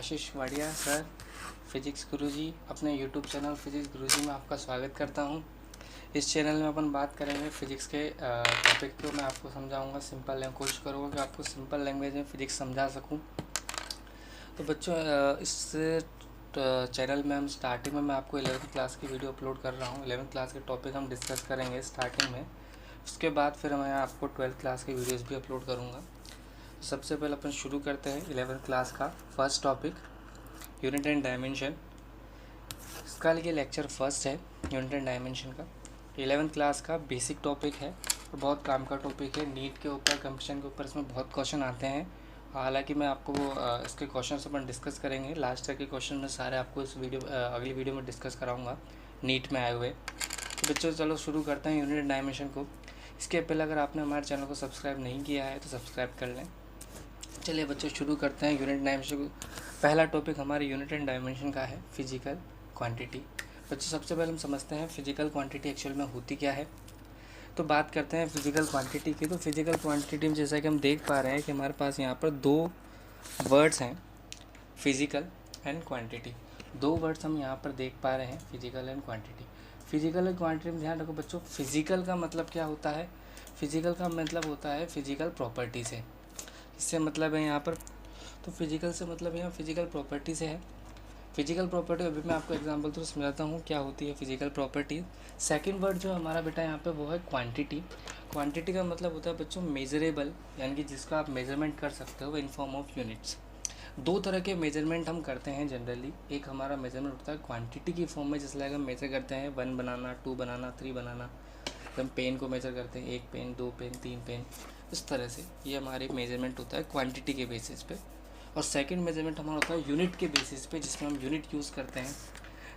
आशीष Wadia sir, physics गुरुजी, अपने YouTube channel physics गुरुजी में आपका स्वागत करता हूं। इस चैनल में अपन बात करेंगे फिजिक्स के टॉपिक पे। मैं आपको समझाऊंगा सिंपल लैंग्वेज, कोशिश करूँगा कि आपको सिंपल लैंग्वेज में फिजिक्स समझा सकूं। तो बच्चों, इस चैनल में हम स्टार्टिंग में मैं आपको 11th क्लास की वीडियो अपलोड कर रहा हूँ। 11th क्लास के टॉपिक हम डिस्कस करेंगे स्टार्टिंग में। उसके बाद फिर मैं आपको 12th क्लास की वीडियोज़ भी अपलोड करूँगा। सबसे पहले अपन शुरू करते हैं 11th क्लास का first topic, unit and dimension. इसका लिए लेक्चर फर्स्ट है यूनिट एंड डायमेंशन का। 11th क्लास का बेसिक टॉपिक है और बहुत काम का टॉपिक है। नीट के ऊपर, कंपटीशन के ऊपर इसमें बहुत क्वेश्चन आते हैं। हालांकि मैं आपको इसके क्वेश्चन अपन डिस्कस करेंगे। लास्ट तक के क्वेश्चन में सारे आपको इस वीडियो अगली वीडियो में डिस्कस कराऊंगा नीट में आए हुए। तो बच्चों चलो शुरू करते हैं यूनिट एंड डायमेंशन को। इसके पहले अगर आपने हमारे चैनल को सब्सक्राइब नहीं किया है तो सब्सक्राइब कर लें। चलिए बच्चों शुरू करते हैं यूनिट डायमेंशन को। पहला टॉपिक हमारे यूनिट एंड डायमेंशन का है फिजिकल क्वांटिटी। बच्चों सबसे पहले हम समझते हैं फिजिकल क्वांटिटी एक्चुअल में होती क्या है। तो बात करते हैं फिजिकल क्वांटिटी की। तो फिजिकल क्वांटिटी में जैसा कि हम देख पा रहे हैं कि हमारे पास यहाँ पर दो वर्ड्स हैं, फिजिकल एंड क्वांटिटी। दो वर्ड्स हम यहाँ पर देख पा रहे हैं, physical and quantity. Physical and quantity में ध्यान रखो बच्चों, फिजिकल का मतलब क्या होता है? फिजिकल का मतलब होता है फिजिकल प्रॉपर्टी से। इससे मतलब है यहाँ पर, तो फिजिकल से मतलब यहाँ फिजिकल प्रॉपर्टी से है। फिजिकल प्रॉपर्टी अभी मैं आपको एग्जांपल तो समझाता हूँ क्या होती है फिजिकल प्रॉपर्टी। सेकंड वर्ड जो हमारा बेटा यहाँ पे वो है क्वांटिटी। क्वांटिटी का मतलब होता है बच्चों मेजरेबल, यानी कि जिसका आप मेजरमेंट कर सकते हो इन फॉर्म ऑफ यूनिट्स। दो तरह के मेजरमेंट हम करते हैं जनरली। एक हमारा मेजरमेंट होता है क्वांटिटी की फॉर्म में, जिससे हम मेजर करते हैं 1 बनाना, 2 बनाना, 3 बनाना। हम पेन को मेजर करते हैं 1 पेन, 2 पेन, 3 पेन, इस तरह से। ये हमारे मेजरमेंट होता है क्वांटिटी के बेसिस पे। और सेकंड मेजरमेंट हमारा होता है यूनिट के बेसिस पे, जिसमें हम यूनिट यूज़ करते हैं।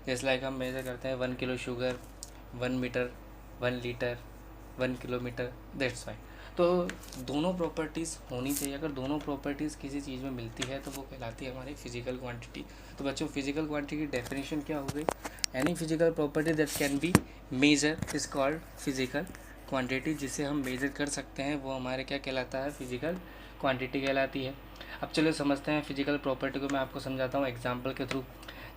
जैसे लाइक हम मेजर करते हैं 1 kilo sugar, 1 metre, 1 litre, 1 kilometre, that's why. तो दोनों प्रॉपर्टीज़ होनी चाहिए। अगर दोनों प्रॉपर्टीज़ किसी चीज़ में मिलती है तो वो कहलाती है हमारी फिजिकल क्वांटिटी। तो बच्चों फिजिकल क्वांटिटी की डेफिनेशन क्या हो गई? Any physical property that can be measure is called physical quantity. जिसे हम मेजर कर सकते हैं वो हमारे क्या कहलाता है? फिजिकल क्वांटिटी कहलाती है। अब चलो समझते हैं फिजिकल प्रॉपर्टी को। मैं आपको समझाता हूँ एग्जांपल के थ्रू।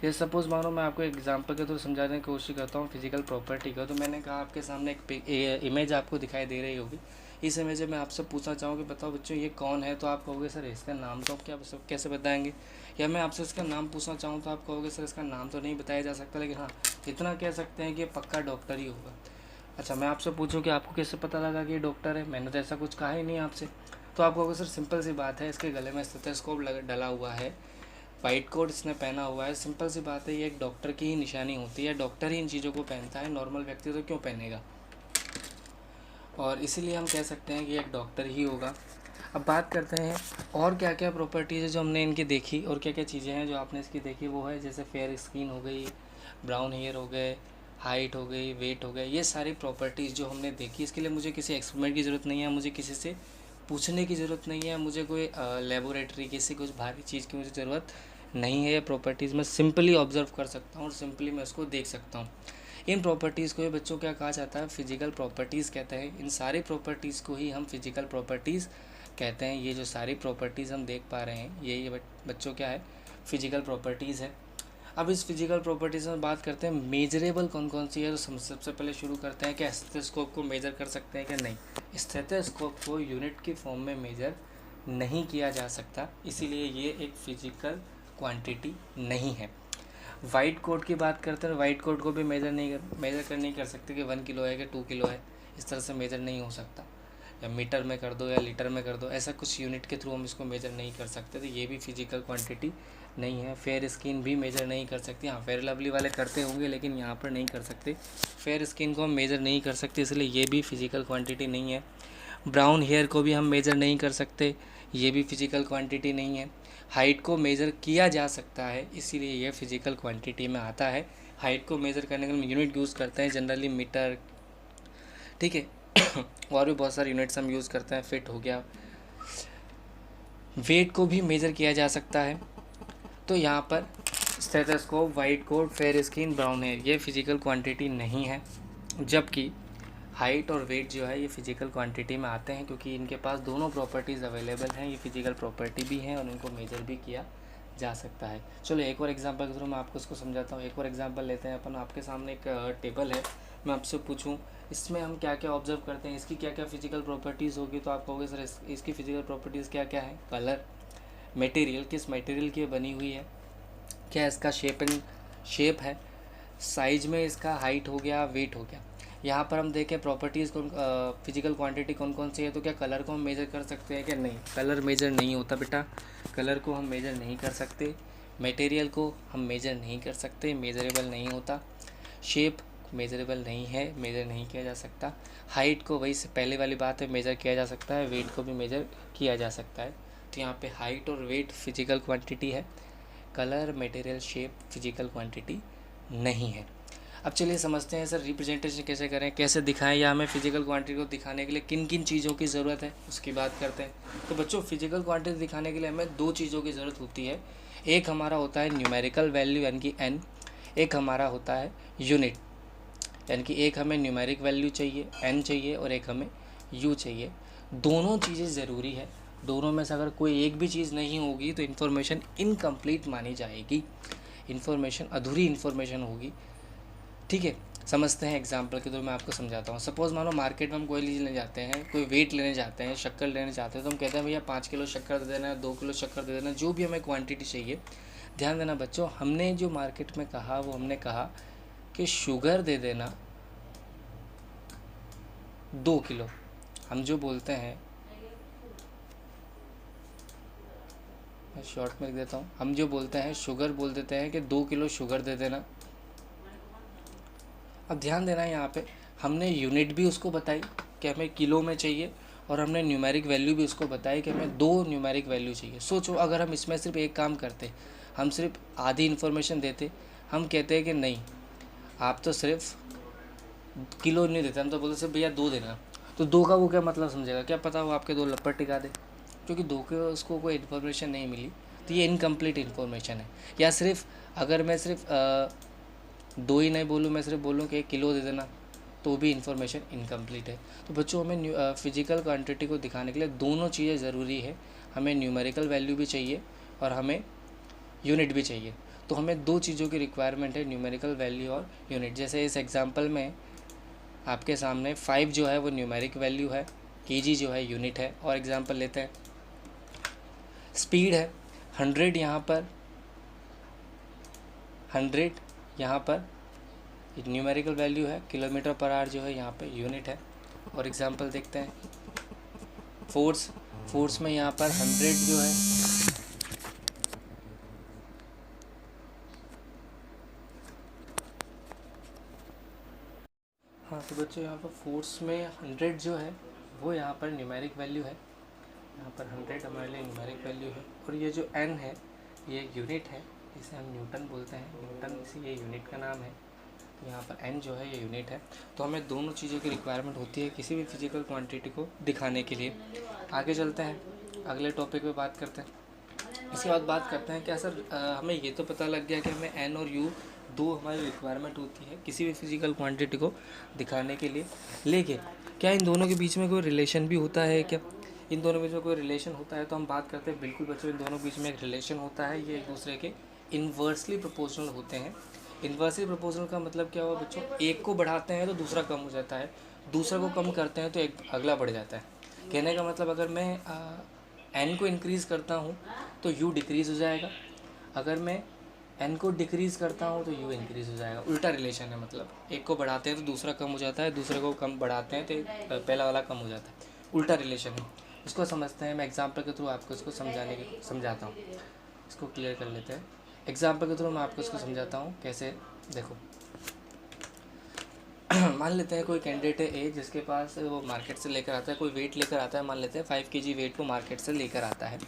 जैसे सपोज मानो मैं आपको एग्जांपल के थ्रू समझाने की कोशिश करता हूँ फिजिकल प्रॉपर्टी का। तो मैंने कहा आपके सामने एक इमेज आपको दिखाई दे रही होगी। इस इमेज में मैं आपसे पूछना चाहूँ कि बताओ बच्चों ये कौन है, तो आप कहोगे सर इसका नाम तो आप क्या कैसे बताएंगे। या मैं आपसे इसका नाम पूछना चाहूँ तो आप कहोगे सर इसका नाम तो नहीं बताया जा सकता, लेकिन हाँ इतना कह सकते हैं कि ये पक्का डॉक्टर ही होगा। अच्छा, मैं आपसे पूछूं कि आपको कैसे पता लगा कि ये डॉक्टर है? मैंने तो ऐसा कुछ कहा ही नहीं आपसे। तो आप कहोगे सर सिंपल सी बात है, इसके गले में स्टेथोस्कोप डला हुआ है, वाइट कोट इसने पहना हुआ है। सिंपल सी बात है, ये एक डॉक्टर की ही निशानी होती है। डॉक्टर ही इन चीज़ों को पहनता है, नॉर्मल व्यक्ति तो क्यों पहनेगा। और इसीलिए हम कह सकते हैं कि एक डॉक्टर ही होगा। अब बात करते हैं और क्या क्या प्रॉपर्टीज़ है जो हमने इनकी देखी, और क्या क्या चीज़ें हैं जो आपने इसकी देखी। वो है जैसे फेयर स्किन हो गई, ब्राउन हेयर हो गए, हाइट हो गई, वेट हो गए। ये सारी प्रॉपर्टीज़ जो हमने देखी, इसके लिए मुझे किसी एक्सपेरिमेंट की ज़रूरत नहीं है, मुझे किसी से पूछने की ज़रूरत नहीं है, मुझे कोई लेबोरेटरी किसी कुछ भारी चीज़ की मुझे ज़रूरत नहीं है। ये प्रॉपर्टीज़ मैं सिंपली ऑब्जर्व कर सकता हूँ और सिंपली मैं इसको देख सकता हूँ। इन प्रॉपर्टीज़ को ये बच्चों क्या कहा जाता है? फिजिकल प्रॉपर्टीज़ कहते हैं। इन सारी प्रॉपर्टीज़ को ही हम फिजिकल प्रॉपर्टीज़ कहते हैं। ये जो सारी प्रॉपर्टीज़ हम देख पा रहे हैं ये बच्चों क्या है? फिजिकल प्रॉपर्टीज़ है। अब इस फिजिकल प्रॉपर्टीज़ में बात करते हैं मेजरेबल कौन कौन सी है। तो सबसे पहले शुरू करते हैं कि स्टेथोस्कोप को मेजर कर सकते हैं क्या? नहीं, स्टेथोस्कोप को यूनिट की फॉर्म में मेजर नहीं किया जा सकता, इसीलिए ये एक फिजिकल क्वांटिटी नहीं है। वाइट कोट की बात करते हैं, वाइट कोट को भी मेजर कर सकते कि 1 किलो है कि 2 किलो है। इस तरह से मेजर नहीं हो सकता। या मीटर में कर दो या लीटर में कर दो, ऐसा कुछ यूनिट के थ्रू हम इसको मेजर नहीं कर सकते। तो ये भी फिजिकल क्वांटिटी नहीं है। फेयर स्किन भी मेजर नहीं कर सकती। हाँ, फेयर लवली वाले करते होंगे लेकिन यहाँ पर नहीं कर सकते। फेयर स्किन को हम मेजर नहीं कर सकते, इसलिए ये भी फिजिकल क्वांटिटी नहीं है। ब्राउन हेयर को भी हम मेजर नहीं कर सकते, ये भी फिजिकल क्वांटिटी नहीं है। हाइट को मेज़र किया जा सकता है, इसीलिए यह फिजिकल क्वांटिटी में आता है। हाइट को मेज़र करने के लिए यूनिट यूज़ करते हैं जनरली मीटर, ठीक है। और भी बहुत सारे यूनिट्स हम यूज़ करते हैं, फिट हो गया। वेट को भी मेज़र किया जा सकता है। तो यहाँ पर stethoscope, white coat, fair skin, brown hair ये फिजिकल क्वांटिटी नहीं है, जबकि हाइट और वेट जो है ये फिजिकल क्वांटिटी में आते हैं, क्योंकि इनके पास दोनों प्रॉपर्टीज़ अवेलेबल हैं। ये फिजिकल प्रॉपर्टी भी हैं और इनको मेजर भी किया जा सकता है। चलो एक और एग्जांपल के थ्रू मैं आपको इसको समझाता हूँ। एक और एग्जांपल लेते हैं अपन। आपके सामने एक टेबल है, मैं आपसे पूछूं इसमें हम क्या क्या ऑब्जर्व करते हैं, इसकी क्या क्या फिजिकल प्रॉपर्टीज़ होगी, तो आप कहोगे सर इसकी फिजिकल प्रॉपर्टीज़ क्या क्या है। कलर, मटेरियल, किस मटेरियल की बनी हुई है, क्या इसका शेप है, साइज में इसका हाइट हो गया, वेट हो गया। यहाँ पर हम देखें प्रॉपर्टीज़ कौन फिजिकल क्वांटिटी कौन कौन सी है, तो क्या कलर को हम मेज़र कर सकते हैं क्या, नहीं, कलर मेज़र नहीं होता बेटा, कलर को हम मेज़र नहीं कर सकते। मटेरियल को हम मेज़र नहीं कर सकते, मेज़रेबल नहीं होता। शेप मेज़रेबल नहीं है, मेज़र नहीं किया जा सकता। हाइट को वही से पहले वाली बात है, मेज़र किया जा सकता है। वेट को भी मेज़र किया जा सकता है। तो यहाँ पे हाइट और वेट फिजिकल क्वांटिटी है, colour, material, shape physical quantity नहीं है। अब चलिए समझते हैं सर रिप्रेजेंटेशन कैसे करें, कैसे दिखाएं, या हमें फिजिकल क्वांटिटी को दिखाने के लिए किन किन चीज़ों की ज़रूरत है उसकी बात करते हैं। तो बच्चों फिजिकल क्वांटिटी दिखाने के लिए हमें दो चीज़ों की ज़रूरत होती है। एक हमारा होता है न्यूमेरिकल वैल्यू यानी कि n, एक हमारा होता है यूनिट, यानी कि एक हमें न्यूमेरिक वैल्यू चाहिए n चाहिए और एक हमें u चाहिए। दोनों चीज़ें ज़रूरी है, दोनों में से अगर कोई एक भी चीज़ नहीं होगी तो इन्फॉर्मेशन इनकम्प्लीट मानी जाएगी, इन्फॉर्मेशन अधूरी इन्फॉर्मेशन होगी। ठीक है, समझते हैं एग्जाम्पल के थ्रू मैं आपको समझाता हूँ। सपोज़ मानो मार्केट में हम कोई चीज़ लेने जाते हैं, कोई वेट लेने जाते हैं, शक्कर लेने जाते हैं, तो हम कहते हैं भैया 5 किलो शक्कर दे देना, 2 किलो शक्कर दे देना, जो भी हमें क्वांटिटी चाहिए। ध्यान देना बच्चों, हमने जो मार्केट में कहा वो हमने कहा कि शुगर दे देना 2 किलो। हम जो बोलते हैं, मैं शॉर्ट में लिख देता हूँ, हम जो बोलते हैं शुगर बोल देते हैं कि 2 किलो शुगर दे देना। अब ध्यान देना यहाँ पे हमने यूनिट भी उसको बताई कि हमें किलो में चाहिए, और हमने न्यूमेरिक वैल्यू भी उसको बताई कि हमें 2 न्यूमेरिक वैल्यू चाहिए। सोचो अगर हम इसमें सिर्फ एक काम करते, हम सिर्फ आधी इन्फॉर्मेशन देते, हम कहते हैं कि नहीं आप तो सिर्फ किलो नहीं देते, हम तो बोलते सिर्फ भैया 2 देना, तो 2 का वो क्या मतलब समझेगा, क्या पता वो आपके 2 लपट टिका दे, क्योंकि 2 के उसको कोई इन्फॉर्मेशन नहीं मिली, तो ये इनकम्प्लीट इन्फॉर्मेशन है। या सिर्फ अगर मैं सिर्फ 2 ही नहीं बोलूँ, मैं सिर्फ बोलूँ कि 1 किलो दे देना, तो भी इन्फॉर्मेशन इनकम्प्लीट है। तो बच्चों हमें फिजिकल क्वांटिटी को दिखाने के लिए दोनों चीज़ें ज़रूरी है, हमें न्यूमेरिकल वैल्यू भी चाहिए और हमें यूनिट भी चाहिए। तो हमें 2 चीज़ों की रिक्वायरमेंट है, न्यूमेरिकल वैल्यू और यूनिट। जैसे इस एग्जांपल में आपके सामने 5 जो है वो न्यूमेरिक वैल्यू है, केजी जो है यूनिट है। और एग्जांपल लेते हैं, स्पीड है 100, यहाँ पर 100 यहाँ पर न्यूमेरिकल वैल्यू है, किलोमीटर पर आवर जो है यहाँ पे यूनिट है। और एग्जांपल देखते हैं, फोर्स में यहाँ पर 100 जो है, हाँ तो बच्चों यहाँ पर फोर्स में 100 जो है वो यहाँ पर न्यूमेरिक वैल्यू है, यहाँ पर 100 हमारे लिए न्यूमेरिक वैल्यू है। और ये जो n है ये यूनिट है, इसे हम न्यूटन बोलते हैं, न्यूटन इसी ये यूनिट का नाम है। यहाँ पर n जो है ये यूनिट है। तो हमें दोनों चीज़ों की रिक्वायरमेंट होती है किसी भी फिजिकल क्वांटिटी को दिखाने के लिए। आगे चलते हैं, अगले टॉपिक पे बात करते हैं। इसके बाद बात करते हैं क्या सर हमें ये तो पता लग गया कि हमें n और u दो हमारी रिक्वायरमेंट होती है किसी भी फिजिकल क्वांटिटी को दिखाने के लिए, लेकिन क्या इन दोनों के बीच में कोई रिलेशन भी होता है क्या, इन दोनों के बीच में कोई रिलेशन होता है? तो हम बात करते हैं बिल्कुल बच्चों, इन दोनों के बीच में एक रिलेशन होता है, ये एक दूसरे के इन्वर्सली प्रोपोर्शनल होते हैं। इन्वर्सली प्रोपोर्शनल का मतलब क्या हुआ बच्चों, एक को बढ़ाते हैं तो दूसरा कम हो जाता है, दूसरा को कम करते हैं तो एक अगला बढ़ जाता है। कहने का मतलब अगर मैं n को इंक्रीज़ करता हूँ तो u डिक्रीज़ हो जाएगा, अगर मैं n को डिक्रीज़ करता हूँ तो u इंक्रीज़ हो जाएगा। उल्टा रिलेशन है, मतलब एक को बढ़ाते हैं तो दूसरा कम हो जाता है, दूसरे को कम बढ़ाते हैं तो पहला वाला कम हो जाता है, उल्टा रिलेशन है। इसको समझते हैं, मैं एग्जांपल के थ्रू आपको इसको समझाता हूँ। इसको क्लियर कर लेते हैं, एग्जांपल के थ्रू मैं आपको इसको समझाता हूँ कैसे। देखो मान लेते हैं कोई कैंडिडेट है ए, जिसके पास वो मार्केट से लेकर आता है, कोई वेट लेकर आता है, मान लेते हैं 5 kg वेट वो मार्केट से लेकर आता है।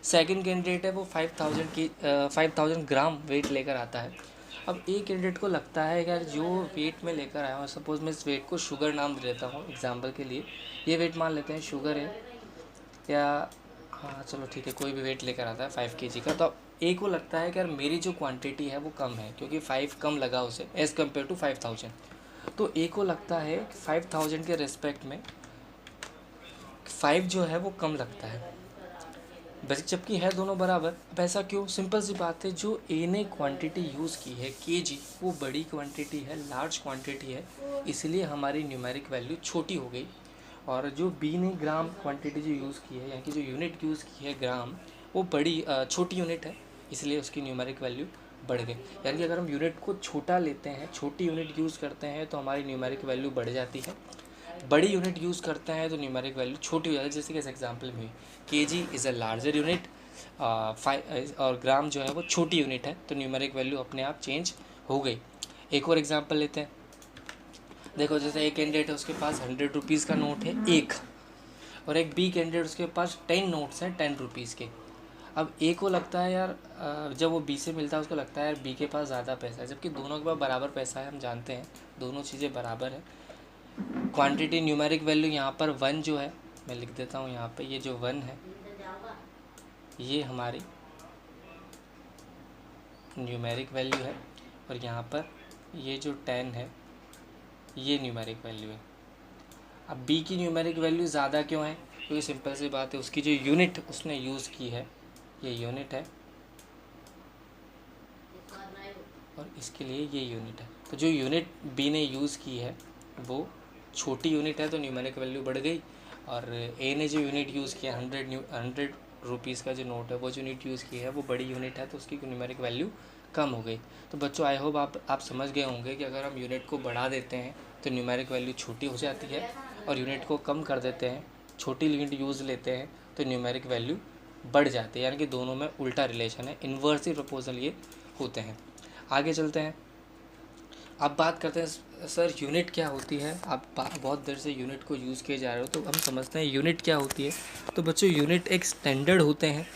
सेकंड कैंडिडेट है वो 5000 ग्राम वेट लेकर आता है। अब एक कैंडिडेट को लगता है कि यार जो वेट में लेकर आया हूँ, सपोज़ मैं इस वेट को शुगर नाम दे देता हूँ एग्जांपल के लिए, ये वेट मान लेते हैं शुगर है, या हाँ चलो ठीक है कोई भी वेट लेकर आता है 5 kg का, तो अब ए को लगता है कि यार मेरी जो क्वांटिटी है वो कम है, क्योंकि 5 कम लगा उसे एज़ कम्पेयर टू 5000। तो ए को लगता है कि 5000 के रिस्पेक्ट में 5 जो है वो कम लगता है। बस जबकि है दोनों बराबर। अब ऐसा क्यों? सिंपल सी बात है, जो ए ने क्वांटिटी यूज़ की है केजी, वो बड़ी क्वांटिटी है, लार्ज क्वांटिटी है, इसलिए हमारी न्यूमेरिक वैल्यू छोटी हो गई। और जो बी ने ग्राम क्वांटिटी जो यूज़ की है, यानी कि जो यूनिट यूज़ की है ग्राम, वो बड़ी छोटी यूनिट है, इसलिए उसकी न्यूमेरिक वैल्यू बढ़ गई। यानी कि अगर हम यूनिट को छोटा लेते हैं, छोटी यूनिट यूज़ करते हैं, तो हमारी न्यूमेरिक वैल्यू बढ़ जाती है। बड़ी यूनिट यूज़ करते हैं तो न्यूमेरिक वैल्यू छोटी हो जाती है। जैसे कि इस एग्जांपल में KG is a larger unit, और ग्राम जो है वो छोटी यूनिट है, तो न्यूमेरिक वैल्यू अपने आप चेंज हो गई। एक और एग्जांपल लेते हैं। देखो, जैसे एक कैंडिडेट है, उसके पास 100 रुपीज़ का नोट है एक, और एक बी कैंडिडेट, उसके पास 10 नोट्स हैं 10 रुपीज़ के। अब ए को लगता है यार, जब वो बी से मिलता है उसको लगता है यार बी के पास ज़्यादा पैसा है, जबकि दोनों के पास बराबर पैसा है। हम जानते हैं दोनों चीज़ें बराबर है। क्वांटिटी न्यूमेरिक वैल्यू यहाँ पर 1 जो है, मैं लिख देता हूँ यहाँ पे, ये जो 1 है ये हमारी न्यूमेरिक वैल्यू है, और यहाँ पर ये जो 10 है ये न्यूमेरिक वैल्यू है। अब बी की न्यूमेरिक वैल्यू ज़्यादा क्यों है? क्योंकि सिंपल सी बात है, उसकी जो यूनिट उसने यूज़ की है ये यूनिट है, और इसके लिए ये यूनिट है। तो जो यूनिट बी ने यूज़ की है वो छोटी यूनिट है, तो न्यूमेरिक वैल्यू बढ़ गई। और ए ने जो यूनिट यूज़ किया 100 रुपीज़ का जो नोट है, वो जो यूनिट यूज़ की है वो बड़ी यूनिट है, तो उसकी न्यूमेरिक वैल्यू कम हो गई। तो बच्चों, आई होप आप समझ गए होंगे कि अगर हम यूनिट को बढ़ा देते हैं तो न्यूमेरिक वैल्यू छोटी हो जाती है, और यूनिट को कम कर देते हैं, छोटी यूनिट यूज़ लेते हैं, तो न्यूमेरिक वैल्यू बढ़ जाती है। यानी कि दोनों में उल्टा रिलेशन है, इन्वर्सली प्रोपोर्शनल ये होते हैं। आगे चलते हैं। अब बात करते हैं सर यूनिट क्या होती है। आप बहुत देर से यूनिट को यूज़ किए जा रहे हो, तो हम समझते हैं यूनिट क्या होती है। तो बच्चों, यूनिट एक स्टैंडर्ड होते हैं,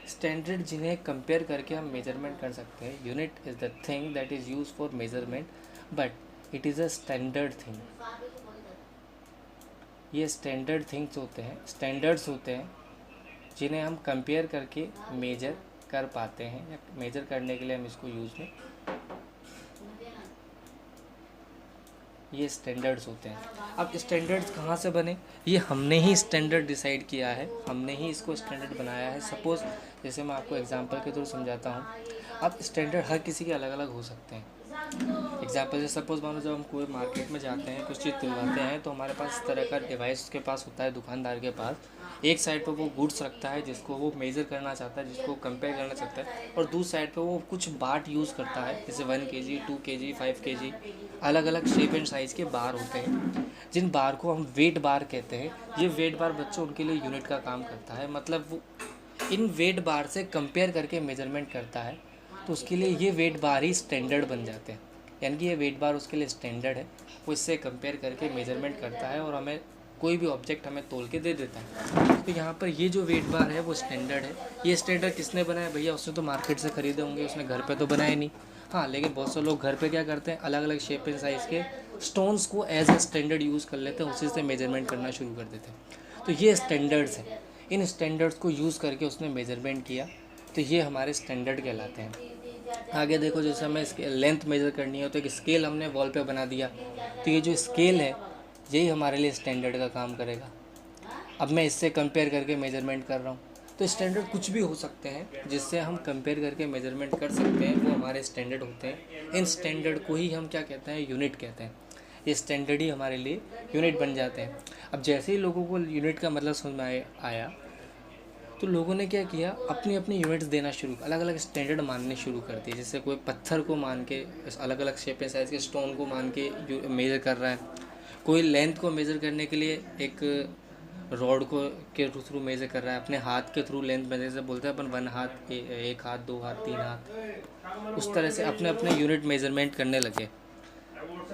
स्टैंडर्ड जिन्हें कंपेयर करके हम मेजरमेंट कर सकते हैं। Unit is the thing that is use for measurement, but it is a standard thing. ये स्टैंडर्ड थिंग्स होते हैं, स्टैंडर्ड्स होते हैं, जिन्हें हम कंपेयर करके मेजर कर पाते हैं, या मेजर करने के लिए हम इसको यूज़ में, ये स्टैंडर्ड्स होते हैं। अब स्टैंडर्ड्स कहाँ से बने? ये हमने ही स्टैंडर्ड डिसाइड किया है, हमने ही इसको स्टैंडर्ड बनाया है। सपोज़ जैसे मैं आपको एग्जांपल के थ्रू समझाता हूँ। अब स्टैंडर्ड हर किसी के अलग अलग हो सकते हैं। एग्जांपल से सपोज़ मानो, जब हम कोई मार्केट में जाते हैं, कुछ चीज़ तुलवाते हैं, तो हमारे पास इस तरह का डिवाइस उसके पास होता है, दुकानदार के पास। एक साइड पर वो गुड्स रखता है जिसको वो मेज़र करना चाहता है, जिसको कंपेयर करना चाहता है, और दूसरी साइड पर वो कुछ बाट यूज़ करता है, जैसे 1 kg 2 kg 5 kg, अलग अलग शेप एंड साइज़ के बार होते हैं, जिन बार को हम वेट बार कहते हैं। ये वेट बार बच्चों उनके लिए यूनिट का काम करता है, मतलब वो इन वेट बार से कंपेयर करके मेजरमेंट करता है, तो उसके लिए ये वेट बार ही स्टैंडर्ड बन जाते हैं। यानी कि ये वेट बार उसके लिए स्टैंडर्ड है, वो इससे कंपेयर करके मेजरमेंट करता है, और हमें कोई भी ऑब्जेक्ट हमें तोल के दे देता है। तो यहाँ पर ये जो वेट बार है वो स्टैंडर्ड है। ये स्टैंडर्ड किसने बनाया? भैया उसने तो मार्केट से ख़रीदे होंगे, उसने घर पे तो बनाए नहीं। हाँ, लेकिन बहुत से लोग घर पे क्या करते हैं, अलग अलग शेप एंड साइज़ के स्टोन्स को एज ए स्टैंडर्ड यूज़ कर लेते हैं, उसी से मेजरमेंट करना शुरू कर देते हैं। तो ये स्टैंडर्ड्स हैं, इन स्टैंडर्ड्स को यूज़ करके उसने मेजरमेंट किया, तो ये हमारे स्टैंडर्ड कहलाते हैं। आगे देखो, जैसे हमें लेंथ मेज़र करनी है, तो एक स्केल हमने वॉल पे बना दिया, तो ये जो स्केल है यही हमारे लिए स्टैंडर्ड का काम करेगा। अब मैं इससे कंपेयर करके मेजरमेंट कर रहा हूँ, तो स्टैंडर्ड कुछ भी हो सकते हैं जिससे हम कंपेयर करके मेजरमेंट कर सकते हैं, वो हमारे स्टैंडर्ड होते हैं। इन स्टैंडर्ड को ही हम क्या कहते हैं? यूनिट कहते हैं। ये स्टैंडर्ड ही हमारे लिए यूनिट बन जाते हैं। अब जैसे ही लोगों को यूनिट का मतलब समझ में आया, तो लोगों ने क्या किया, अपनी अपनी यूनिट्स देना शुरू, अलग अलग स्टैंडर्ड मानने शुरू कर दिए। जैसे कोई पत्थर को मान के, अलग अलग शेप एंड साइज़ के स्टोन को मान के मेज़र कर रहा है, कोई लेंथ को मेज़र करने के लिए एक रॉड को के थ्रू मेज़र कर रहा है, अपने हाथ के थ्रू लेंथ मेज़र से बोलते हैं अपन 1 हाथ 1 हाथ 2 हाथ 3 हाथ, उस तरह से अपने अपने यूनिट मेज़रमेंट करने लगे।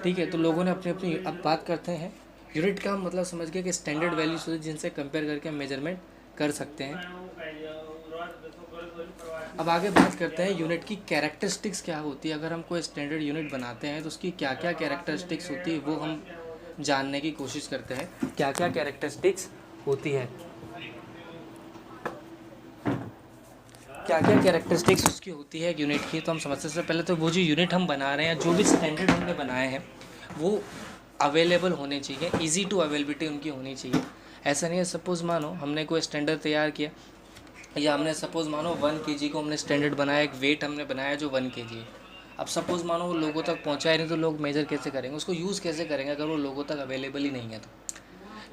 ठीक है, तो लोगों ने अपनी अपनी, अब बात करते हैं यूनिट का मतलब समझ गए कि स्टैंडर्ड वैल्यूज होती है जिनसे कंपेयर करके हम मेजरमेंट कर सकते हैं। अब आगे बात करते हैं यूनिट की कैरेक्टरिस्टिक्स क्या होती है। अगर हम कोई स्टैंडर्ड यूनिट बनाते हैं तो उसकी क्या क्या कैरेक्टरिस्टिक्स होती है वो हम जानने की कोशिश करते हैं, क्या क्या कैरेक्टरिस्टिक्स होती है, क्या क्या कैरेक्टरिस्टिक्स उसकी होती है यूनिट की। तो हम समझते हैं, पहले तो वो जो यूनिट हम बना रहे हैं, जो भी स्टैंडर्ड हमने बनाए हैं, वो अवेलेबल होने चाहिए, इजी टू अवेलेबिलिटी उनकी होनी चाहिए। ऐसा नहीं है, सपोज़ मानो हमने कोई स्टैंडर्ड तैयार किया, या हमने सपोज़ मानो 1 kg को हमने स्टैंडर्ड बनाया, एक वेट हमने बनाया जो 1 kg है। अब सपोज़ मानो वो लोगों तक पहुँचा ही नहीं, तो लोग मेजर कैसे करेंगे, उसको यूज़ कैसे करेंगे अगर वो लोगों तक अवेलेबल ही नहीं है तो।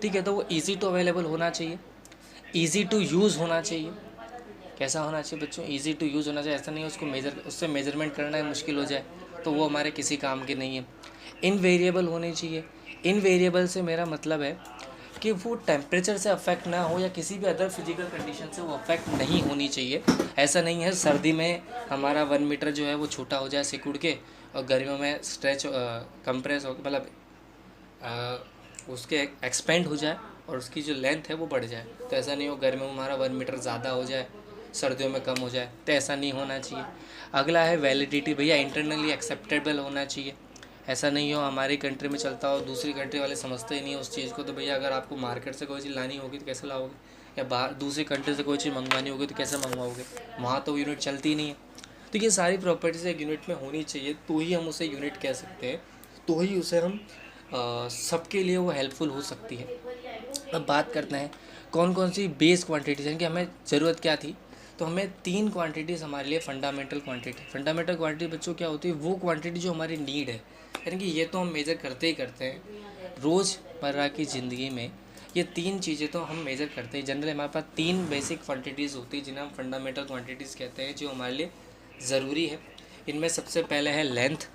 ठीक है, तो वो ईज़ी टू अवेलेबल होना चाहिए, ईज़ी टू यूज़ होना चाहिए। कैसा होना चाहिए बच्चों, ईज़ी टू यूज़ होना चाहिए। ऐसा नहीं है उसको उससे मेजरमेंट करना मुश्किल हो जाए तो वो हमारे किसी काम की नहीं है। इनवेरिएबल होनी चाहिए। इनवेरिएबल से मेरा मतलब है कि वो टेम्परेचर से अफेक्ट ना हो या किसी भी अदर फिजिकल कंडीशन से वो अफेक्ट नहीं होनी चाहिए। ऐसा नहीं है सर्दी में हमारा 1 मीटर जो है वो छोटा हो जाए सिकुड़ के, और गर्मियों में स्ट्रेच कंप्रेस हो, मतलब उसके एक्सपेंड हो जाए और उसकी जो लेंथ है वो बढ़ जाए। तो ऐसा नहीं हो गर्मियों में हमारा 1 मीटर ज़्यादा हो जाए, सर्दियों में कम हो जाए, तो ऐसा नहीं होना चाहिए। अगला है वैलिडिटी, भैया इंटरनली एक्सेप्टेबल होना चाहिए। ऐसा नहीं हो हमारी कंट्री में चलता हो, दूसरी कंट्री वाले समझते ही नहीं उस चीज़ को। तो भैया अगर आपको मार्केट से कोई चीज़ लानी होगी तो कैसे लाओगे, या बाहर दूसरी कंट्री से कोई चीज़ मंगवानी होगी तो कैसे मंगवाओगे, वहाँ तो यूनिट चलती ही नहीं है। तो ये सारी प्रॉपर्टीज़ एक यूनिट में होनी चाहिए, तो ही हम उसे यूनिट कह सकते हैं, तो ही उसे हम सबके लिए वो हेल्पफुल हो सकती है। अब बात करते हैं कौन कौन सी बेस क्वांटिटीज़ हैं कि हमें ज़रूरत क्या थी। तो हमें 3 क्वांटिटीज़ हमारे लिए फंडामेंटल क्वांटिटी बच्चों क्या होती है, वो क्वांटिटी जो हमारी नीड है, यानी कि ये तो हम मेज़र करते ही करते हैं रोज़मर्रा की ज़िंदगी में। ये 3 चीज़ें तो हम मेज़र करते हैं। जनरली हमारे पास 3 बेसिक क्वांटिटीज़ होती है जिन्हें हम फंडामेंटल क्वांटिटीज़ कहते हैं, जो हमारे लिए ज़रूरी है। इनमें सबसे पहले है लेंथ,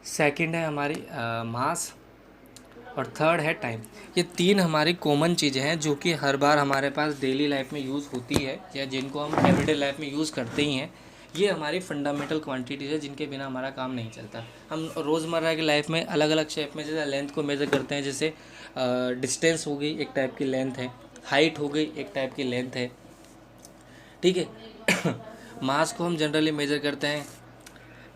सेकंड है हमारी मास, और थर्ड है टाइम। ये 3 हमारी कॉमन चीज़ें हैं जो कि हर बार हमारे पास डेली लाइफ में यूज़ होती है, या जिनको हम एवरीडे लाइफ में यूज़ करते ही हैं। ये हमारी फंडामेंटल क्वांटिटीज़ है जिनके बिना हमारा काम नहीं चलता। हम रोज़मर्रा की लाइफ में अलग अलग शेप में जैसे लेंथ को मेज़र करते हैं, जैसे डिस्टेंस हो गई एक टाइप की लेंथ है, हाइट हो गई एक टाइप की लेंथ है, ठीक है। मास को हम जनरली मेज़र करते हैं,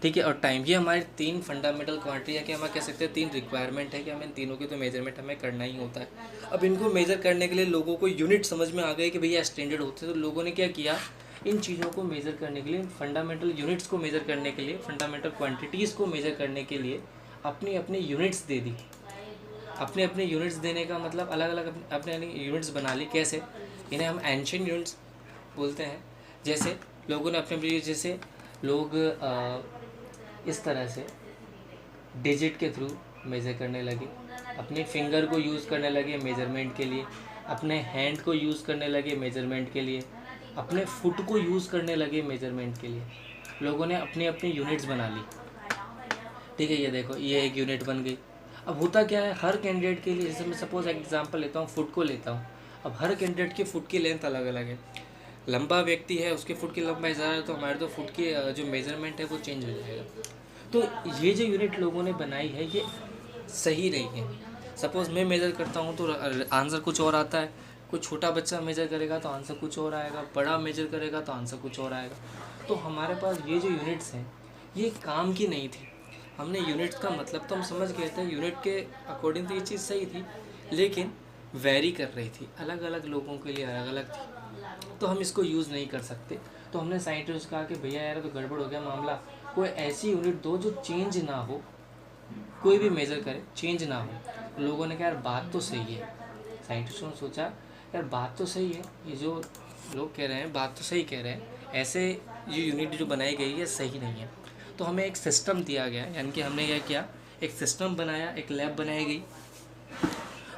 ठीक है, और टाइम। ये हमारी 3 फंडामेंटल क्वांटिटी है कि हम कह सकते हैं 3 रिक्वायरमेंट है कि हमें इन तीनों की तो मेजरमेंट हमें करना ही होता है। अब इनको मेज़र करने के लिए लोगों को यूनिट समझ में आ गई कि भैया स्टैंडर्ड होते हैं, तो लोगों ने क्या किया, इन चीज़ों को मेज़र करने के लिए, फंडामेंटल यूनिट्स को मेज़र करने के लिए, फंडामेंटल क्वान्टिटीज़ को मेज़र करने के लिए अपनी अपनी यूनिट्स दे दी। अपने अपने यूनिट्स देने का मतलब अलग अलग अपने अपने यूनिट्स बना ली। कैसे, इन्हें हम एंशिएंट यूनिट्स बोलते हैं। जैसे लोगों ने अपने जैसे लोग इस तरह से डिजिट के थ्रू मेज़र करने लगे, अपने फिंगर को यूज़ करने लगे मेज़रमेंट के लिए, अपने हैंड को यूज़ करने लगे मेज़रमेंट के लिए, अपने फुट को यूज़ करने लगे मेज़रमेंट के लिए। लोगों ने अपनी अपनी यूनिट्स बना ली, ठीक है। ये देखो, ये एक यूनिट बन गई। अब होता क्या है, हर कैंडिडेट के लिए, जैसे मैं सपोज एग्जांपल लेता हूँ, फुट को लेता हूँ। अब हर कैंडिडेट की फुट की लेंथ अलग अलग है। लंबा व्यक्ति है, उसके फुट की लंबाई ज़्यादा है, तो हमारे तो फुट की जो मेज़रमेंट है वो चेंज हो जाएगा। तो ये जो यूनिट लोगों ने बनाई है ये सही नहीं है। सपोज़ मैं मेज़र करता हूँ तो आंसर कुछ और आता है, कोई छोटा बच्चा मेज़र करेगा तो आंसर कुछ और आएगा, बड़ा मेज़र करेगा तो आंसर कुछ और आएगा। तो हमारे पास ये जो यूनिट्स हैं ये काम की नहीं थी। हमने यूनिट्स का मतलब तो हम समझ गए थे, यूनिट के अकॉर्डिंग तो ये चीज़ सही थी, लेकिन वेरी कर रही थी, अलग अलग लोगों के लिए अलग अलग थी, तो हम इसको यूज़ नहीं कर सकते। तो हमने साइंटिस्ट कहा कि भैया यार तो गड़बड़ हो गया मामला, कोई ऐसी यूनिट दो जो चेंज ना हो, कोई भी मेज़र करे चेंज ना हो। लोगों ने कहा यार बात तो सही है, साइंटिस्टों ने सोचा यार बात तो सही है, ये जो लोग कह रहे हैं बात तो सही कह रहे हैं, ऐसे ये यूनिट जो बनाई गई है सही नहीं है। तो हमें एक सिस्टम दिया गया, यानी कि हमने क्या किया, एक सिस्टम बनाया, एक लैब बनाई गई।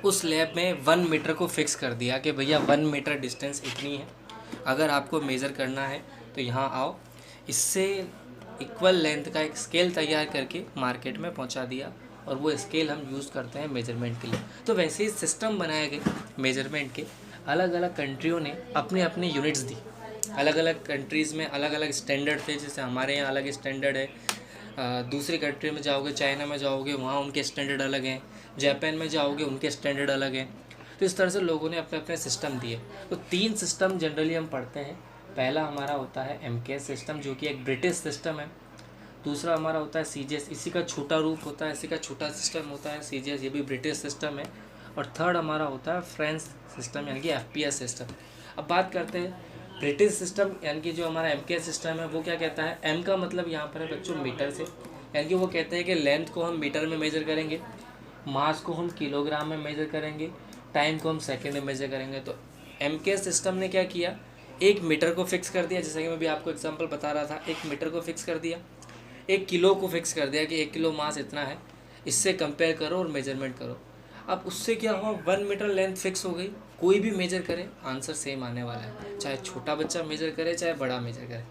उस लैब में 1 मीटर को फिक्स कर दिया कि भैया 1 मीटर डिस्टेंस इतनी है, अगर आपको मेज़र करना है तो यहाँ आओ। इससे इक्वल लेंथ का एक स्केल तैयार करके मार्केट में पहुँचा दिया, और वो स्केल हम यूज़ करते हैं मेजरमेंट के लिए। तो वैसे ही सिस्टम बनाए गए मेजरमेंट के, अलग अलग कंट्रियों ने अपने अपने यूनिट्स दी। अलग अलग कंट्रीज़ में अलग अलग स्टैंडर्ड थे, जैसे हमारे यहाँ अलग स्टैंडर्ड है, दूसरी कंट्री में जाओगे, चाइना में जाओगे, वहाँ उनके स्टैंडर्ड अलग हैं, जापान में जाओगे उनके स्टैंडर्ड अलग हैं। तो इस तरह से लोगों ने अपने अपने सिस्टम दिए। तो 3 सिस्टम जनरली हम पढ़ते हैं। पहला हमारा होता है MKS सिस्टम, जो कि एक ब्रिटिश सिस्टम है। दूसरा हमारा होता है CGS, इसी का छोटा रूप होता है, इसी का छोटा सिस्टम होता है CGS, ये भी ब्रिटिश सिस्टम है। और थर्ड हमारा होता है फ्रेंच सिस्टम, यानी कि FPS सिस्टम। अब बात करते हैं ब्रिटिश सिस्टम, यानी कि जो हमारा MKS सिस्टम है वो क्या कहता है, M का मतलब यहाँ पर है बच्चों मीटर से, यानी कि वो कहते हैं कि लेंथ को हम मीटर में मेज़र करेंगे, मास को हम किलोग्राम में मेज़र करेंगे, टाइम को हम सेकंड में मेज़र करेंगे। तो MKS सिस्टम ने क्या किया, 1 मीटर को फिक्स कर दिया, जैसे कि मैं भी आपको एग्जांपल बता रहा था, 1 मीटर को फिक्स कर दिया, 1 किलो को फिक्स कर दिया कि 1 किलो मास इतना है, इससे कंपेयर करो और मेजरमेंट करो। अब उससे क्या हुआ, 1 मीटर लेंथ फिक्स हो गई, कोई भी मेजर करे आंसर सेम आने वाला है, चाहे छोटा बच्चा मेजर करे चाहे बड़ा मेजर करे।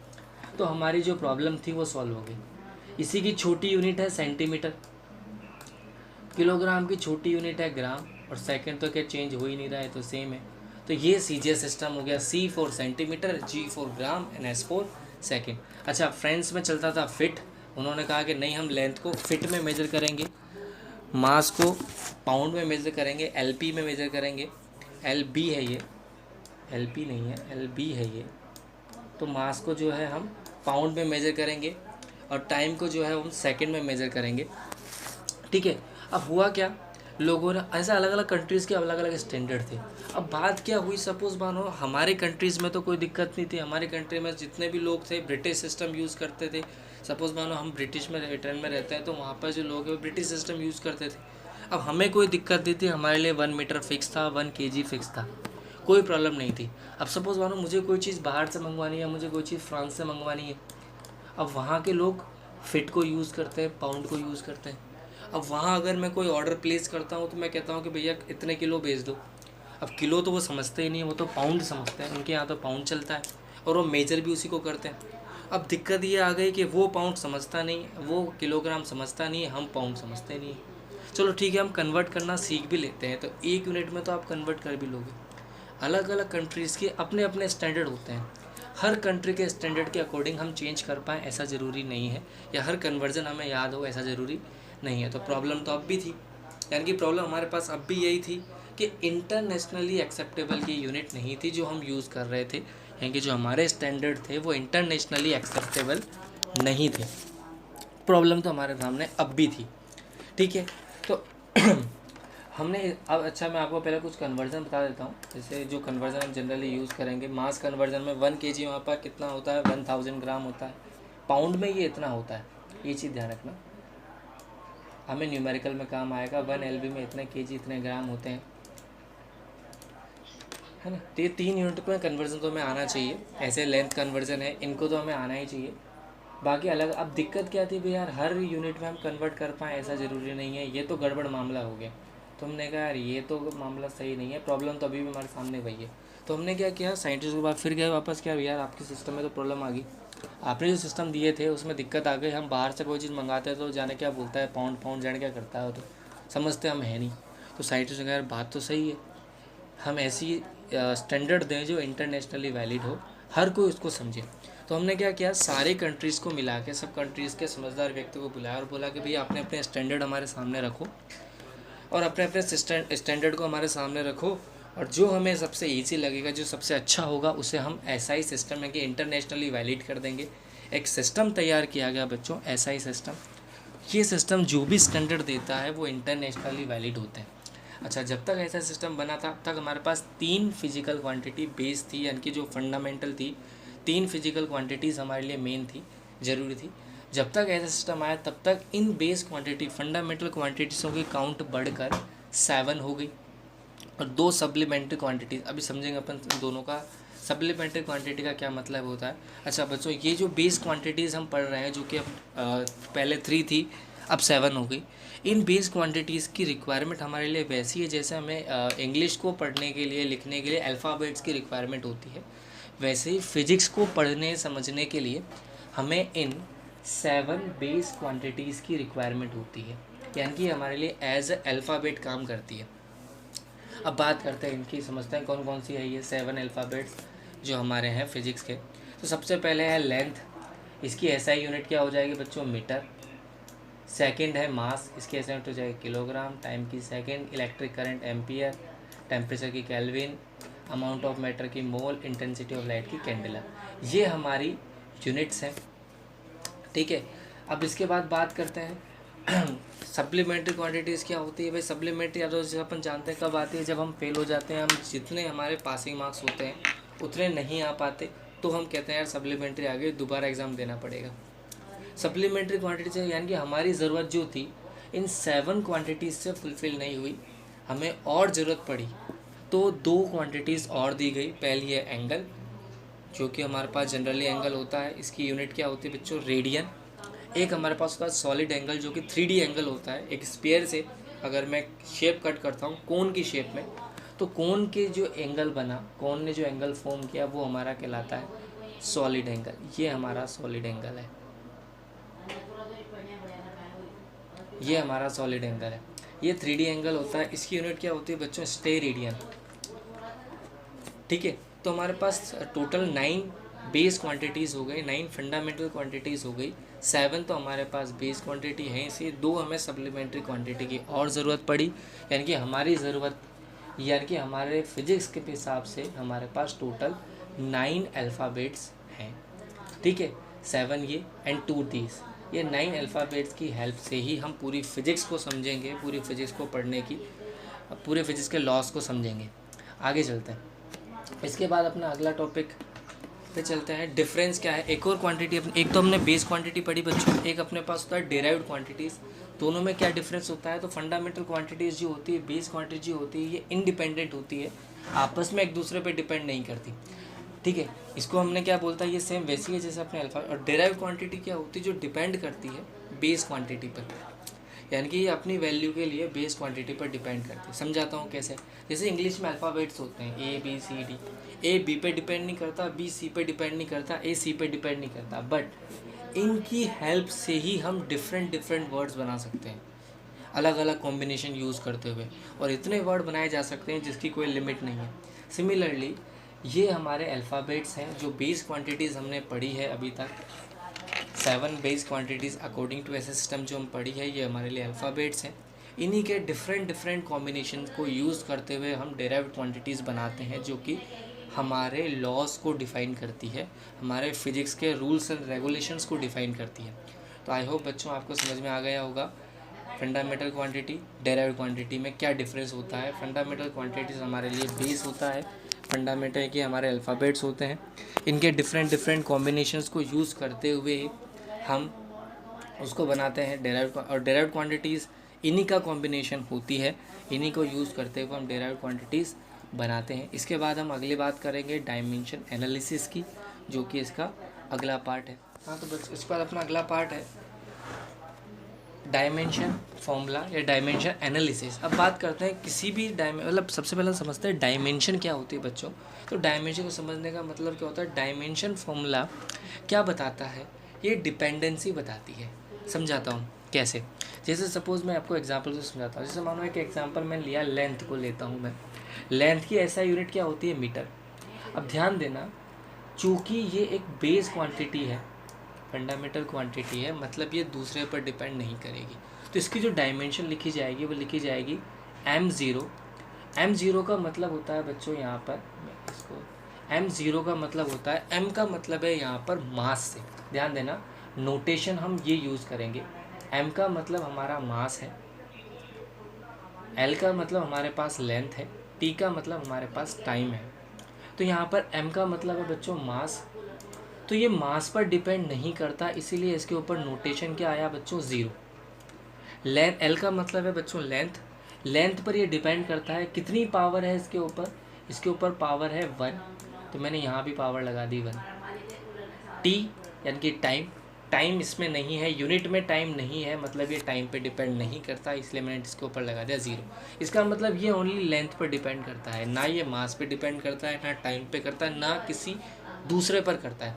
तो हमारी जो प्रॉब्लम थी वो सॉल्व हो गई। इसी की छोटी यूनिट है सेंटीमीटर, किलोग्राम की छोटी यूनिट है ग्राम, और सेकंड तो क्या चेंज हो ही नहीं रहा है, तो सेम है। तो ये CGS सिस्टम हो गया, C for centimetre, G for gram and S for second. अच्छा, फ्रेंड्स में चलता था फिट, उन्होंने कहा कि नहीं हम लेंथ को फिट में मेजर करेंगे, मास को पाउंड में मेजर करेंगे, LP में मेजर करेंगे, LB है ये, LP नहीं है, LB है ये। तो मास को जो है हम पाउंड में मेजर करेंगे और टाइम को जो है हम सेकंड में मेजर करेंगे, ठीक है। अब हुआ क्या, लोगों ने ऐसे अलग अलग कंट्रीज़ के अलग अलग स्टैंडर्ड थे। अब बात क्या हुई, सपोज़ मानो हमारे कंट्रीज़ में तो कोई दिक्कत नहीं थी, हमारे कंट्री में जितने भी लोग थे ब्रिटिश सिस्टम यूज़ करते थे। सपोज़ मानो हम ब्रिटिश में ब्रिटेन में रहते हैं, तो वहाँ पर जो लोग हैं वो ब्रिटिश सिस्टम यूज़ करते थे। अब हमें कोई दिक्कत नहीं थी, हमारे लिए 1 मीटर फिक्स था, 1 kg फिक्स था, कोई प्रॉब्लम नहीं थी। अब सपोज़ मानो मुझे कोई चीज़ बाहर से मंगवानी है, मुझे कोई चीज़ फ्रांस से मंगवानी है, अब वहाँ के लोग फिट को यूज़ करते हैं, पाउंड को यूज़ करते हैं। अब वहाँ अगर मैं कोई ऑर्डर प्लेस करता हूँ तो मैं कहता हूँ कि भैया इतने किलो भेज दो, अब किलो तो वो समझते ही नहीं है, वो तो पाउंड समझते हैं, उनके यहाँ तो पाउंड चलता है और वो मेजर भी उसी को करते हैं। अब दिक्कत ये आ गई कि वो पाउंड समझता नहीं, वो किलोग्राम समझता नहीं है, हम पाउंड समझते नहीं है। चलो ठीक है, हम कन्वर्ट करना सीख भी लेते हैं, तो 1 यूनिट में तो आप कन्वर्ट कर भी लोगे। अलग अलग कंट्रीज़ के अपने अपने स्टैंडर्ड होते हैं, हर कंट्री के स्टैंडर्ड के अकॉर्डिंग हम चेंज कर पाएँ ऐसा ज़रूरी नहीं है, या हर कन्वर्जन हमें याद हो ऐसा ज़रूरी नहीं है। तो प्रॉब्लम तो अब भी थी, यानी कि प्रॉब्लम हमारे पास अब भी यही थी कि इंटरनेशनली एक्सेप्टेबल की यूनिट नहीं थी जो हम यूज़ कर रहे थे, यानी कि जो हमारे स्टैंडर्ड थे वो इंटरनेशनली एक्सेप्टेबल नहीं थे। प्रॉब्लम तो हमारे सामने अब भी थी, ठीक है। तो हमने अब, अच्छा मैं आपको पहले कुछ कन्वर्जन बता देता हूँ। जैसे जो कन्वर्जन हम जनरली यूज़ करेंगे, मास कन्वर्जन में 1 kg वहाँ पर कितना होता है, 1000 ग्राम होता है, पाउंड में ये इतना होता है, ये चीज़ ध्यान रखना, हमें न्यूमेरिकल में काम आएगा। 1 LB में इतने kg इतने ग्राम होते हैं, है ना। तो ये 3 यूनिट में कन्वर्जन तो हमें आना चाहिए, ऐसे लेंथ कन्वर्जन है, इनको तो हमें आना ही चाहिए। बाकी अलग, अब दिक्कत क्या थी भाई यार, हर यूनिट में हम कन्वर्ट कर पाएँ ऐसा ज़रूरी नहीं है, ये तो गड़बड़ मामला हो गया। तो हमने कहा यार ये तो मामला सही नहीं है, प्रॉब्लम तो अभी भी हमारे सामने वही है। तो हमने क्या किया, साइंटिस्ट के बाद फिर गए वापस, क्या यार आपके सिस्टम में तो प्रॉब्लम आ गई, आपने जो सिस्टम दिए थे उसमें दिक्कत आ गई, हम बाहर से कोई चीज़ मंगाते हैं तो जाने क्या बोलता है, पाउंड पाउंड जाने क्या करता है, तो समझते हम है नहीं। तो साइंटिस्ट ने कहा यार बात तो सही है, हम ऐसी स्टैंडर्ड दें जो इंटरनेशनली वैलिड हो, हर कोई उसको समझे। तो हमने क्या किया, सारे कंट्रीज़ को मिला के, सब कंट्रीज़ के समझदार व्यक्ति को बुलाया और बोला कि भैया अपने अपने स्टैंडर्ड हमारे सामने रखो और अपने अपने स्टैंडर्ड को हमारे सामने रखो, और जो हमें सबसे ईजी लगेगा, जो सबसे अच्छा होगा, उसे हम SI सिस्टम है कि इंटरनेशनली वैलिड कर देंगे। एक सिस्टम तैयार किया गया बच्चों, SI सिस्टम। ये सिस्टम जो भी स्टैंडर्ड देता है वो इंटरनेशनली वैलिड होते हैं। अच्छा, जब तक ऐसा सिस्टम बना था, अब तक हमारे पास 3 फिजिकल क्वांटिटी बेस थी, यानी कि जो फंडामेंटल थी, 3 फिजिकल क्वांटिटीज़ हमारे लिए मेन थी, ज़रूरी थी। जब तक ऐसा सिस्टम आया तब तक इन बेस क्वांटिटी, फंडामेंटल क्वांटिटीज़ों की काउंट बढ़कर 7 हो गई, और 2 सप्लीमेंट्री क्वांटिटीज़, अभी समझेंगे अपन दोनों का। सप्लीमेंट्री क्वांटिटी का क्या मतलब होता है। अच्छा बच्चों, ये जो बेस क्वांटिटीज़ हम पढ़ रहे हैं, जो कि पहले 3 थी अब 7 हो गई, इन बेस क्वांटिटीज़ की रिक्वायरमेंट हमारे लिए वैसी है जैसे हमें इंग्लिश को पढ़ने के लिए, लिखने के लिए अल्फ़ाबेट्स की रिक्वायरमेंट होती है, वैसे ही फिज़िक्स को पढ़ने समझने के लिए हमें इन 7 बेस क्वांटिटीज़ की रिक्वायरमेंट होती है, यानी कि हमारे लिए एज अल्फ़ाबेट काम करती है। अब बात करते हैं इनकी, समझते हैं कौन कौन सी है ये 7 अल्फ़ाबेट्स जो हमारे हैं फिज़िक्स के। तो सबसे पहले है लेंथ, इसकी SI यूनिट क्या हो जाएगी बच्चों, मीटर। सेकंड है मास, इसकी SI यूनिट हो जाएगी किलोग्राम। टाइम की second, electric current ampere, temperature की केल्विन, अमाउंट ऑफ मैटर की मोल, इंटेंसिटी ऑफ लाइट की कैंडेला। ये हमारी यूनिट्स हैं, ठीक है। अब इसके बाद बात करते हैं सप्लीमेंट्री क्वांटिटीज़ क्या होती है भाई। सप्लीमेंट्री या तो जैसे अपन जानते हैं कब आती है, जब हम फेल हो जाते हैं, हम जितने हमारे पासिंग मार्क्स होते हैं उतने नहीं आ पाते, तो हम कहते हैं यार सप्लीमेंट्री आ गई, दोबारा एग्ज़ाम देना पड़ेगा। सप्लीमेंट्री क्वांटिटीज यानी कि हमारी ज़रूरत जो थी इन 7 क्वांटिटीज़ से फुलफ़िल नहीं हुई, हमें और ज़रूरत पड़ी, तो दो क्वांटिटीज़ और दी गई। पहली है एंगल, जो कि हमारे पास जनरली एंगल होता है, इसकी यूनिट क्या होती है बच्चों, रेडियन। एक हमारे पास होता है सॉलिड एंगल, जो कि 3D एंगल होता है। एक स्फीयर से अगर मैं शेप कट करता हूँ कोन की शेप में, तो कोन के जो एंगल बना, कोन ने जो एंगल फॉर्म किया, वो हमारा कहलाता है सॉलिड एंगल। ये हमारा सॉलिड एंगल है, ये हमारा सॉलिड एंगल है। ये 3D एंगल होता है। इसकी यूनिट क्या होती है बच्चों, स्टेरेडियन। ठीक है, तो हमारे पास टोटल 9 बेस क्वांटिटीज़ हो गई, 9 फंडामेंटल क्वांटिटीज़ हो गई। 7 तो हमारे पास बेस क्वांटिटी है, इसी 2 हमें सप्लीमेंट्री क्वांटिटी की और ज़रूरत पड़ी। यानी कि हमारी ज़रूरत, यानी कि हमारे फिजिक्स के हिसाब से हमारे पास टोटल 9 अल्फ़ाबेट्स हैं। ठीक है, 7 ये एंड 2 these, ये 9 अल्फ़ाबेट्स की हेल्प से ही हम पूरी फिजिक्स को समझेंगे, पूरी फिजिक्स को पढ़ने की, पूरे फिजिक्स के लॉस को समझेंगे। आगे चलते हैं। इसके बाद अपना अगला टॉपिक पे चलते हैं, डिफरेंस क्या है। एक और क्वांटिटी, एक तो हमने बेस क्वांटिटी पढ़ी बच्चों, एक अपने पास होता है डेराइव्ड क्वांटिटीज़। दोनों में क्या डिफरेंस होता है, तो फंडामेंटल क्वांटिटीज़ जो होती है, बेस क्वांटिटी जो होती है, ये इंडिपेंडेंट होती है, आपस में एक दूसरे पे डिपेंड नहीं करती। ठीक है, इसको हमने क्या बोलता है, ये सेम वैसी है जैसे अपने अल्फा। और डेराइव्ड क्वांटिटी क्या होती है, जो डिपेंड करती है बेस क्वांटिटी पर, यानी कि ये अपनी वैल्यू के लिए बेस क्वांटिटी पर डिपेंड करती है। समझाता हूँ कैसे। जैसे इंग्लिश में अल्फ़ाबेट्स होते हैं ABCD, A B पे डिपेंड नहीं करता, B C पे डिपेंड नहीं करता, A C पे डिपेंड नहीं करता, बट इनकी हेल्प से ही हम डिफरेंट डिफरेंट वर्ड्स बना सकते हैं, अलग अलग कॉम्बिनेशन यूज़ करते हुए, और इतने वर्ड बनाए जा सकते हैं जिसकी कोई लिमिट नहीं है। सिमिलरली ये हमारे अल्फ़ाबेट्स हैं, जो बेस क्वांटिटीज़ हमने पढ़ी है अभी तक, 7 बेस क्वांटिटीज़ अकॉर्डिंग टू ऐसे सिस्टम जो हम पढ़ी है, ये हमारे लिए अल्फ़ाबेट्स हैं। इन्हीं के डिफरेंट डिफरेंट कॉम्बिनेशन को यूज़ करते हुए हम डेराइव्ड क्वांटिटीज़ बनाते हैं, जो कि हमारे लॉस को डिफ़ाइन करती है, हमारे फिजिक्स के रूल्स एंड रेगुलेशंस को डिफ़ाइन करती है। तो आई होप बच्चों आपको समझ में आ गया होगा फंडामेंटल क्वांटिटी डेराइव्ड क्वांटिटी में क्या डिफरेंस होता है। फंडामेंटल क्वांटिटीज़ हमारे लिए बेस होता है, फंडामेंटल के हमारे अल्फ़ाबेट्स होते हैं। इनके डिफरेंट डिफरेंट कॉम्बिनेशंस को यूज़ करते हुए हम उसको बनाते हैं डेराइव्ड, और डेराइव्ड क्वांटिटीज़ इन्हीं का कॉम्बिनेशन होती है, इन्हीं को यूज़ करते हुए हम डेराइव्ड क्वांटिटीज़ बनाते हैं। इसके बाद हम अगली बात करेंगे डायमेंशन एनालिसिस की, जो कि इसका अगला पार्ट है। हाँ, तो बस इसके बाद अपना अगला पार्ट है डायमेंशन फॉर्मूला या डायमेंशन एनालिसिस। अब बात करते हैं किसी भी मतलब सबसे पहले समझते हैं डायमेंशन क्या होती है बच्चों। तो डायमेंशन को समझने का मतलब क्या होता है, डायमेंशन फॉर्मूला क्या बताता है, ये डिपेंडेंसी बताती है। समझाता हूँ कैसे। जैसे सपोज़ मैं आपको एग्जांपल से समझाता हूँ। जैसे मानो एक एग्जांपल मैं लिया, लेंथ को लेता हूँ मैं। लेंथ की ऐसा यूनिट क्या होती है, मीटर। अब ध्यान देना, चूँकि ये एक बेस क्वांटिटी है, फंडामेंटल क्वांटिटी है, मतलब ये दूसरे पर डिपेंड नहीं करेगी, तो इसकी जो डायमेंशन लिखी जाएगी वो लिखी जाएगी m0। m0 का मतलब होता है बच्चों, यहाँ पर इसको m0 का मतलब होता है, m का मतलब है यहाँ पर मास से। ध्यान देना, नोटेशन हम ये यूज़ करेंगे। m का मतलब हमारा मास है, l का मतलब हमारे पास लेंथ है, t का मतलब हमारे पास टाइम है। तो यहाँ पर m का मतलब है बच्चों मास, तो ये मास पर डिपेंड नहीं करता, इसीलिए इसके ऊपर नोटेशन क्या आया बच्चों, 0। लेंथ, एल का मतलब है बच्चों लेंथ, लेंथ पर ये डिपेंड करता है कितनी पावर है इसके ऊपर, इसके ऊपर पावर है 1, तो मैंने यहाँ भी पावर लगा दी 1। टी यानी कि टाइम, टाइम इसमें नहीं है, यूनिट में टाइम नहीं है, मतलब ये टाइम पे डिपेंड नहीं करता, इसलिए मैंने इसके ऊपर लगा दिया 0। इसका मतलब ये ओनली लेंथ पर डिपेंड करता है, ना ये मास पे डिपेंड करता है, ना टाइम पे करता है, ना किसी दूसरे पर करता है।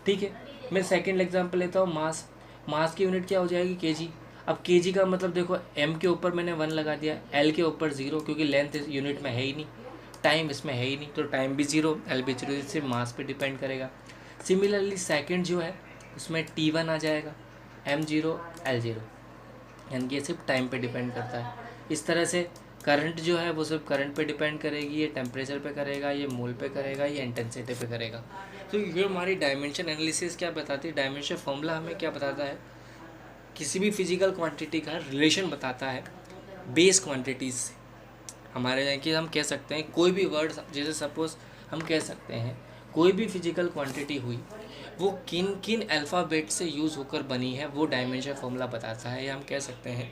ठीक है, मैं सेकंड एग्जांपल लेता हूँ, मास। मास की यूनिट क्या हो जाएगी, केजी। अब केजी का मतलब देखो, एम के ऊपर मैंने 1 लगा दिया, एल के ऊपर 0, क्योंकि लेंथ इस यूनिट में है ही नहीं, टाइम इसमें है ही नहीं, तो टाइम भी 0, एल भी 0, इससे मास पे डिपेंड करेगा। सिमिलरली सेकंड जो है उसमें T1 आ जाएगा, M0 L0, यानी कि ये सिर्फ टाइम पे डिपेंड करता है। इस तरह से करंट जो है वो सिर्फ करंट पे डिपेंड करेगी, ये टेम्परेचर पे करेगा, ये मोल पे करेगा, ये इंटेंसिटी पे करेगा। तो ये हमारी डायमेंशन एनालिसिस क्या बताती है, डायमेंशन फॉर्मूला हमें क्या बताता है, किसी भी फिजिकल क्वांटिटी का रिलेशन बताता है बेस क्वांटिटीज़ से। हमारे यहाँ कि हम कह सकते हैं कोई भी वर्ड, जैसे सपोज़ हम कह सकते हैं कोई भी फिजिकल क्वांटिटी हुई, वो किन किन अल्फ़ाबेट से यूज़ होकर बनी है, वो डायमेंशन फॉर्मूला बताता है। या हम कह सकते हैं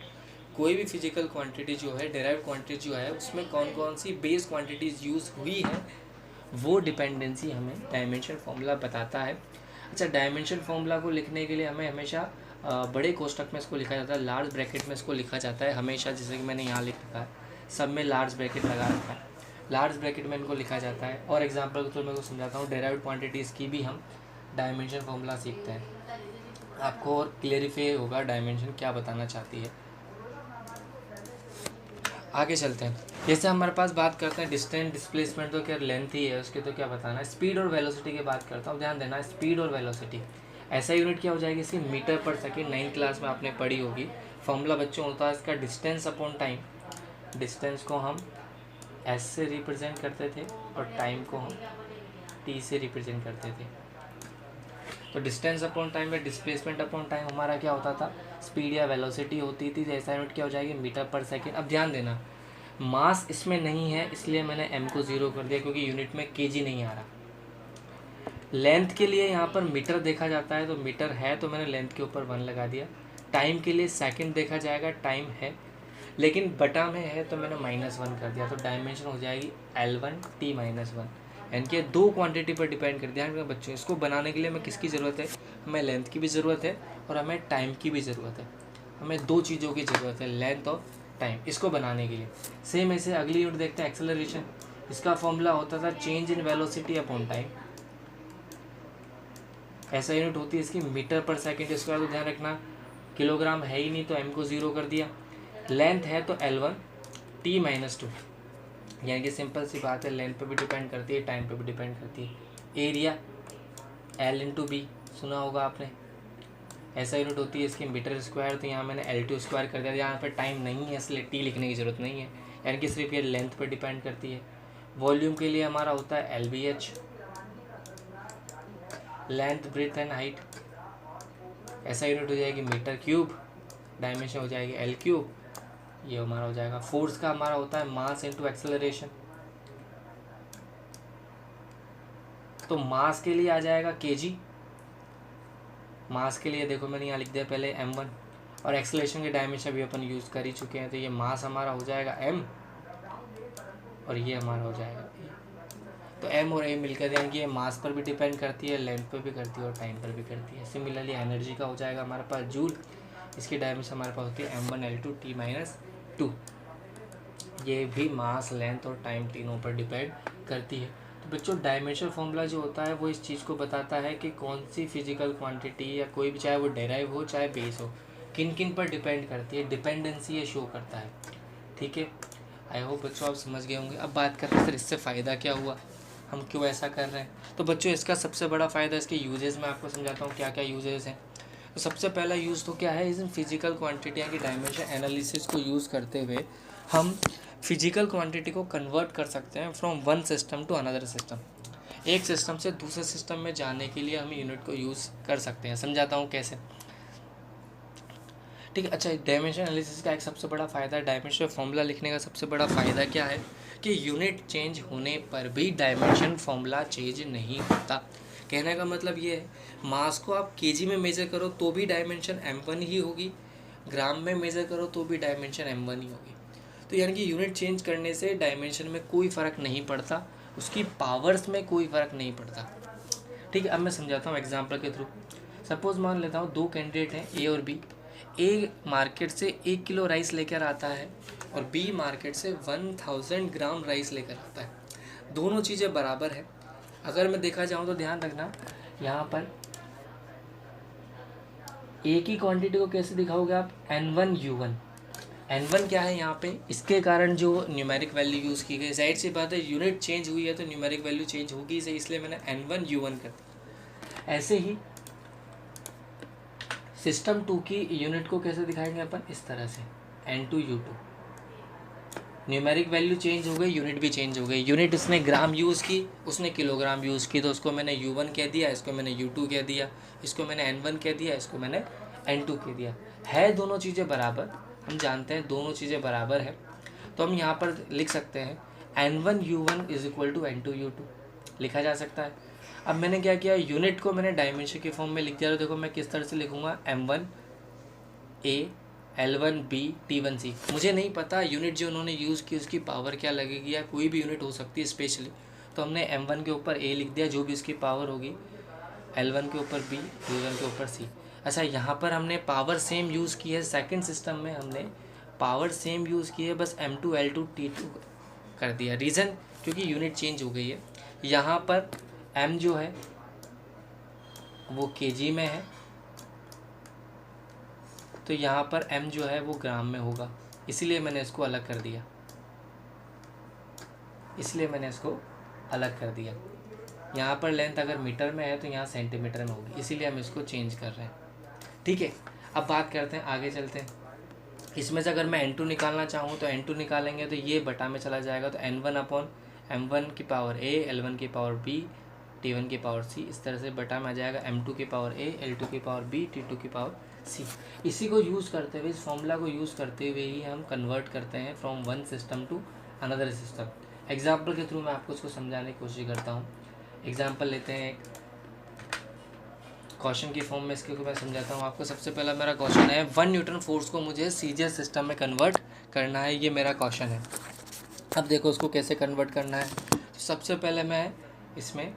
कोई भी फिजिकल क्वांटिटी जो है, डेराइव्ड क्वांटिटी जो है, उसमें कौन कौन सी बेस क्वांटिटीज़ यूज़ हुई है, वो डिपेंडेंसी हमें डायमेंशन फार्मूला बताता है। अच्छा, डायमेंशन फार्मूला को लिखने के लिए हमें हमेशा बड़े कोष्टक में इसको लिखा जाता है, लार्ज ब्रैकेट में इसको लिखा जाता है हमेशा, जैसे कि मैंने यहाँ लिख रखा है, सब में लार्ज ब्रैकेट लगा रखा है, लार्ज ब्रैकेट में इनको लिखा जाता है। और एग्जांपल के तौर मैं को समझाता हूँ, डेराइव्ड क्वांटिटीज़ की भी हम डायमेंशन फार्मूला सीखते हैं, आपको और क्लियरिफाई होगा डायमेंशन क्या बताना चाहती है। आगे चलते हैं। जैसे हमारे पास बात करते हैं डिस्टेंस, डिस्प्लेसमेंट तो क्या लेंथ ही है, उसके तो क्या बताना है। स्पीड और वेलोसिटी की बात करता हूँ, ध्यान देना, स्पीड और वेलोसिटी ऐसा यूनिट क्या हो जाएगी इसकी, मीटर पर सेकेंड। 9th क्लास में आपने पढ़ी होगी। फॉर्मूला बच्चों होता है इसका डिस्टेंस अपॉन टाइम। डिस्टेंस को हम एस से रिप्रेजेंट करते थे और टाइम को हम टी से रिप्रेजेंट करते थे। तो डिस्टेंस अपॉन टाइम या डिस्प्लेसमेंट अपॉन टाइम हमारा क्या होता था, स्पीड या वेलोसिटी होती थी। ऐसा यूनिट क्या हो जाएगी, मीटर पर सेकेंड। अब ध्यान देना, मास इसमें नहीं है इसलिए मैंने m को 0 कर दिया, क्योंकि यूनिट में kg नहीं आ रहा। लेंथ के लिए यहाँ पर मीटर देखा जाता है, तो मीटर है तो मैंने लेंथ के ऊपर 1 लगा दिया। टाइम के लिए सेकंड देखा जाएगा, टाइम है लेकिन बटा में है तो मैंने -1 कर दिया, तो डायमेंशन हो जाएगी L1 T -1। यानी कि दो क्वांटिटी पर डिपेंड कर दिया बच्चों। इसको बनाने के लिए हमें किसकी ज़रूरत है, हमें लेंथ की भी ज़रूरत है और हमें टाइम की भी ज़रूरत है। हमें दो चीज़ों की ज़रूरत है, लेंथ और टाइम, इसको बनाने के लिए। सेम ऐसे अगली यूनिट देखते हैं, एक्सेलरेशन। इसका फॉर्मूला होता था change in velocity upon time. ऐसा यूनिट होती है इसकी मीटर पर सेकेंड। इसके बाद तो ध्यान रखना, किलोग्राम है ही नहीं तो m को 0 कर दिया। लेंथ है तो L1 T -2, यानी कि सिंपल सी बात है, लेंथ पे भी डिपेंड करती है, टाइम पे भी डिपेंड करती है। एरिया L × B सुना होगा आपने, ऐसा यूनिट होती है इसकी मीटर स्क्वायर। तो यहाँ मैंने L2 स्क्वायर कर दिया। यहाँ पर टाइम नहीं है इसलिए T लिखने की ज़रूरत नहीं है, यानी कि सिर्फ ये लेंथ पर डिपेंड करती है। वॉल्यूम के लिए हमारा होता है LBH, length breadth and height. ऐसा यूनिट हो जाएगी मीटर क्यूब, डायमेंशन हो जाएगी L3। ये हमारा हो जाएगा। फोर्स का हमारा होता है मास इंटू एक्सेलरेशन। तो मास के लिए आ जाएगा kg, मास के लिए देखो मैंने यहाँ लिख दिया पहले m1, और एक्सेलरेशन के डायमेंशन भी अपन यूज़ कर ही चुके हैं। तो ये मास हमारा हो जाएगा m और ये हमारा हो जाएगा a। तो m और a मिलकर, यानी कि ये मास पर भी डिपेंड करती है, लेंथ पर भी करती है और टाइम पर भी करती है। सिमिलरली एनर्जी का हो जाएगा हमारे पास जूल, इसकी डायमेंशन हमारे पास होती है m1 L2 T -2। ये भी मास, लेंथ और टाइम तीनों पर डिपेंड करती है। तो बच्चों, डायमेंशन फॉर्मूला जो होता है वो इस चीज़ को बताता है कि कौन सी फिजिकल क्वांटिटी या कोई भी, चाहे वो डेराइव हो चाहे बेस हो, किन किन पर डिपेंड करती है, डिपेंडेंसी ये शो करता है। ठीक है, आई होप बच्चों आप समझ गए होंगे। अब बात करते हैं सर इससे फ़ायदा क्या हुआ, हम क्यों ऐसा कर रहे हैं। तो बच्चों, इसका सबसे बड़ा फ़ायदा, इसके यूजेस मैं आपको समझाता हूँ क्या क्या यूजेस हैं। तो सबसे पहला यूज़ तो क्या है, इन फिजिकल क्वांटिटियाँ की डायमेंशन एनालिसिस को यूज़ करते हुए हम फिजिकल क्वांटिटी को कन्वर्ट कर सकते हैं from one system to another system. एक सिस्टम से दूसरे सिस्टम में जाने के लिए हम यूनिट को यूज़ कर सकते हैं। समझाता हूँ कैसे। ठीक है, अच्छा, डायमेंशन एनालिसिस का एक सबसे बड़ा फ़ायदा, डायमेंशन फॉर्मूला लिखने का सबसे बड़ा फ़ायदा क्या है कि यूनिट चेंज होने पर भी डायमेंशन फॉर्मूला चेंज नहीं होता। कहने का मतलब ये है, मास को आप केजी में मेज़र करो तो भी डायमेंशन m1 ही होगी, ग्राम में मेज़र करो तो भी डायमेंशन m1 ही होगी। तो यानी कि यूनिट चेंज करने से डायमेंशन में कोई फ़र्क नहीं पड़ता, उसकी पावर्स में कोई फ़र्क नहीं पड़ता। ठीक है, अब मैं समझाता हूँ एग्जांपल के थ्रू। सपोज़ मान लेता हूँ दो कैंडिडेट हैं ए और बी। ए मार्केट से 1 किलो राइस लेकर आता है और बी मार्केट से 1000 ग्राम राइस लेकर आता है। दोनों चीज़ें बराबर है। अगर मैं देखा जाऊँ तो ध्यान रखना, यहाँ पर ए की क्वांटिटी को कैसे दिखाओगे आप, N1U1। N1 क्या है यहाँ पे, इसके कारण जो न्यूमेरिक वैल्यू यूज़ की गई, जाहिर सी बात है यूनिट चेंज हुई है तो न्यूमेरिक वैल्यू चेंज होगी सही, इसलिए मैंने N1U1 कर दिया। ऐसे ही सिस्टम 2 की यूनिट को कैसे दिखाएंगे अपन, इस तरह से N2U2। न्यूमेरिक वैल्यू चेंज हो गई, यूनिट भी चेंज हो गई। यूनिट इसने ग्राम यूज़ की, उसने किलोग्राम यूज़ की, तो उसको मैंने U1 कह दिया, इसको मैंने U2 कह दिया, इसको मैंने N1 कह दिया, इसको मैंने N2 कह दिया। है दोनों चीज़ें बराबर, हम जानते हैं दोनों चीज़ें बराबर है, तो हम यहाँ पर लिख सकते हैं N1U1 = N2U2 लिखा जा सकता है। अब मैंने क्या किया, यूनिट को मैंने डायमेंशन के फॉर्म में लिख दिया। तो देखो मैं किस तरह से लिखूँगा, M1 A L1B T1C। मुझे नहीं पता यूनिट जो उन्होंने यूज़ की उसकी पावर क्या लगेगी, या कोई भी यूनिट हो सकती है स्पेशली, तो हमने M1 के ऊपर A लिख दिया, जो भी उसकी पावर होगी, L1 के ऊपर B, T1 के ऊपर C। अच्छा, यहाँ पर हमने पावर सेम यूज़ की है, सेकंड सिस्टम में हमने पावर सेम यूज़ की है, बस M2 L2 T2 कर दिया। रीज़न क्योंकि यूनिट चेंज हो गई है। यहाँ पर M जो है वो kg में है, तो यहाँ पर M जो है वो ग्राम में होगा, इसलिए मैंने इसको अलग कर दिया, यहाँ पर लेंथ अगर मीटर में है तो यहाँ सेंटीमीटर में होगी, इसीलिए हम इसको चेंज कर रहे हैं। ठीक है, अब बात करते हैं, आगे चलते हैं। इसमें से अगर मैं N2 निकालना चाहूँ तो N2 निकालेंगे तो ये बटा में चला जाएगा, तो N1/M1 की पावर A, L1 की पावर B, T1 की पावर C, इस तरह से बटा में आ जाएगा M2 की पावर A, L2 की पावर B, T2 की पावर C। इसी को यूज़ करते हुए, इस फॉर्मूला को यूज़ करते हुए ही हम कन्वर्ट करते हैं from one system to another system. Example के थ्रू मैं आपको इसको समझाने की कोशिश करता हूँ। एग्जाम्पल लेते हैं एक क्वेश्चन की फॉर्म में, इसके को मैं समझाता हूँ आपको। सबसे पहला मेरा क्वेश्चन है 1 न्यूटन फोर्स को मुझे सीजीएस सिस्टम में कन्वर्ट करना है, ये मेरा क्वेश्चन है। अब देखो उसको कैसे कन्वर्ट करना है। तो सबसे पहले मैं इसमें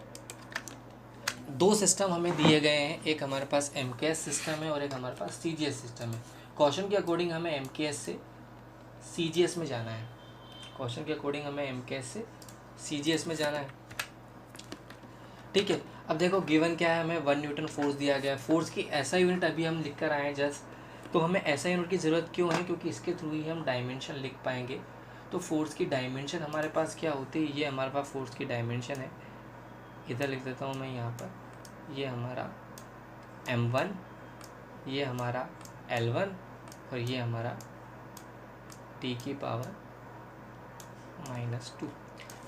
दो सिस्टम हमें दिए गए हैं, एक हमारे पास MKS सिस्टम है और एक हमारे पास CGS सिस्टम है। क्वेश्चन के अकॉर्डिंग हमें MKS से CGS में जाना है, ठीक है। अब देखो गिवन क्या है, हमें 1 न्यूटन फोर्स दिया गया है। फोर्स की ऐसा यूनिट अभी हम लिख कर आए हैं जस्ट, तो हमें ऐसा यूनिट की ज़रूरत क्यों है, क्योंकि इसके थ्रू ही हम डायमेंशन लिख पाएंगे। तो फोर्स की डायमेंशन हमारे पास क्या होती है, ये हमारे पास फोर्स की डायमेंशन है, इधर लिख देता हूँ मैं यहाँ पर, ये हमारा M1, ये हमारा L1 और ये हमारा T की पावर -2,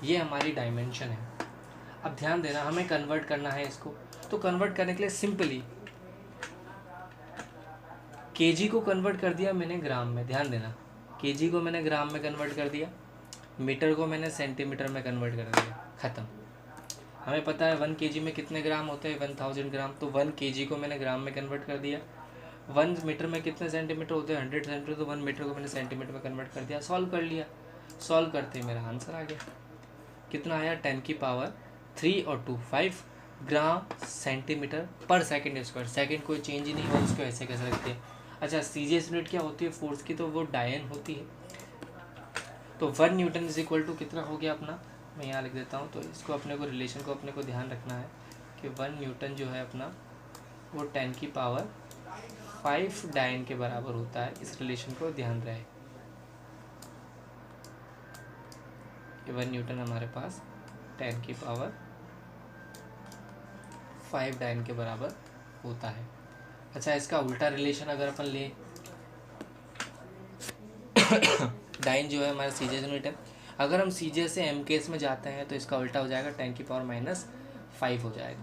ये हमारी डायमेंशन है। अब ध्यान देना, हमें कन्वर्ट करना है इसको, तो कन्वर्ट करने के लिए सिंपली kg को कन्वर्ट कर दिया मैंने ग्राम में। ध्यान देना, kg को मैंने ग्राम में कन्वर्ट कर दिया, मीटर को मैंने सेंटीमीटर में कन्वर्ट कर दिया, ख़त्म। हमें पता है 1 kg में कितने ग्राम होते हैं, 1000 ग्राम, तो 1 kg को मैंने ग्राम में कन्वर्ट कर दिया। 1 मीटर में कितने सेंटीमीटर होते हैं, 100 सेंटीमीटर, तो 1 मीटर को मैंने सेंटीमीटर में कन्वर्ट कर दिया, सॉल्व कर लिया। सॉल्व करते ही मेरा आंसर आ गया, कितना आया, 10 की पावर 3 और 2 5 ग्राम सेंटीमीटर पर सेकंड स्क्वायर। सेकंड कोई चेंज ही नहीं हुआ, इसको ऐसे कैसे रखते हैं। अच्छा, सीजीएस यूनिट क्या होती है फोर्स की, तो वो डायन होती है। तो 1 न्यूटन इज इक्वल टू कितना हो गया अपना, मैं यहाँ लिख देता हूँ। तो इसको अपने को रिलेशन को अपने को ध्यान रखना है कि 1 न्यूटन जो है अपना वो 10 की पावर 5 डायन के बराबर होता है। इस रिलेशन को ध्यान रहे, 1 न्यूटन हमारे पास 10 की पावर 5 डायन के बराबर होता है। अच्छा, इसका उल्टा रिलेशन अगर अपन ले, डायन जो है हमारा सीजीएस यूनिट है, अगर हम सीजीएस से MKS में जाते हैं तो इसका उल्टा हो जाएगा, 10 की पावर -5 हो जाएगा।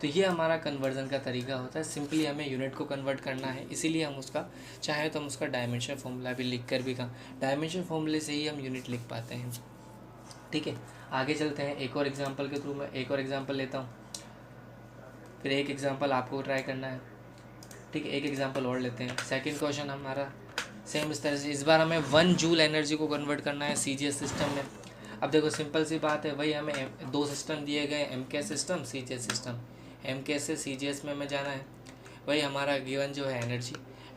तो ये हमारा कन्वर्जन का तरीका होता है। सिंपली हमें यूनिट को कन्वर्ट करना है, इसीलिए हम उसका चाहे तो हम उसका डायमेंशन फॉर्मूला भी लिख कर भी डायमेंशन फॉर्मूले से ही हम यूनिट लिख पाते हैं। ठीक है, आगे चलते हैं। एक और एग्जांपल के थ्रू मैं एक और एग्जांपल लेता हूँ, फिर एक एग्जांपल आपको ट्राई करना है। ठीक है, एक एग्जांपल और लेते हैं। सेकंड क्वेश्चन हमारा सेम इस तरह से, इस बार हमें 1 जूल एनर्जी को कन्वर्ट करना है सीजीएस सिस्टम में। अब देखो सिंपल सी बात है, वही हमें दो सिस्टम दिए गए, MKS system, CGS system. MKS से CGS में हमें जाना है, वही हमारा गिवन जो है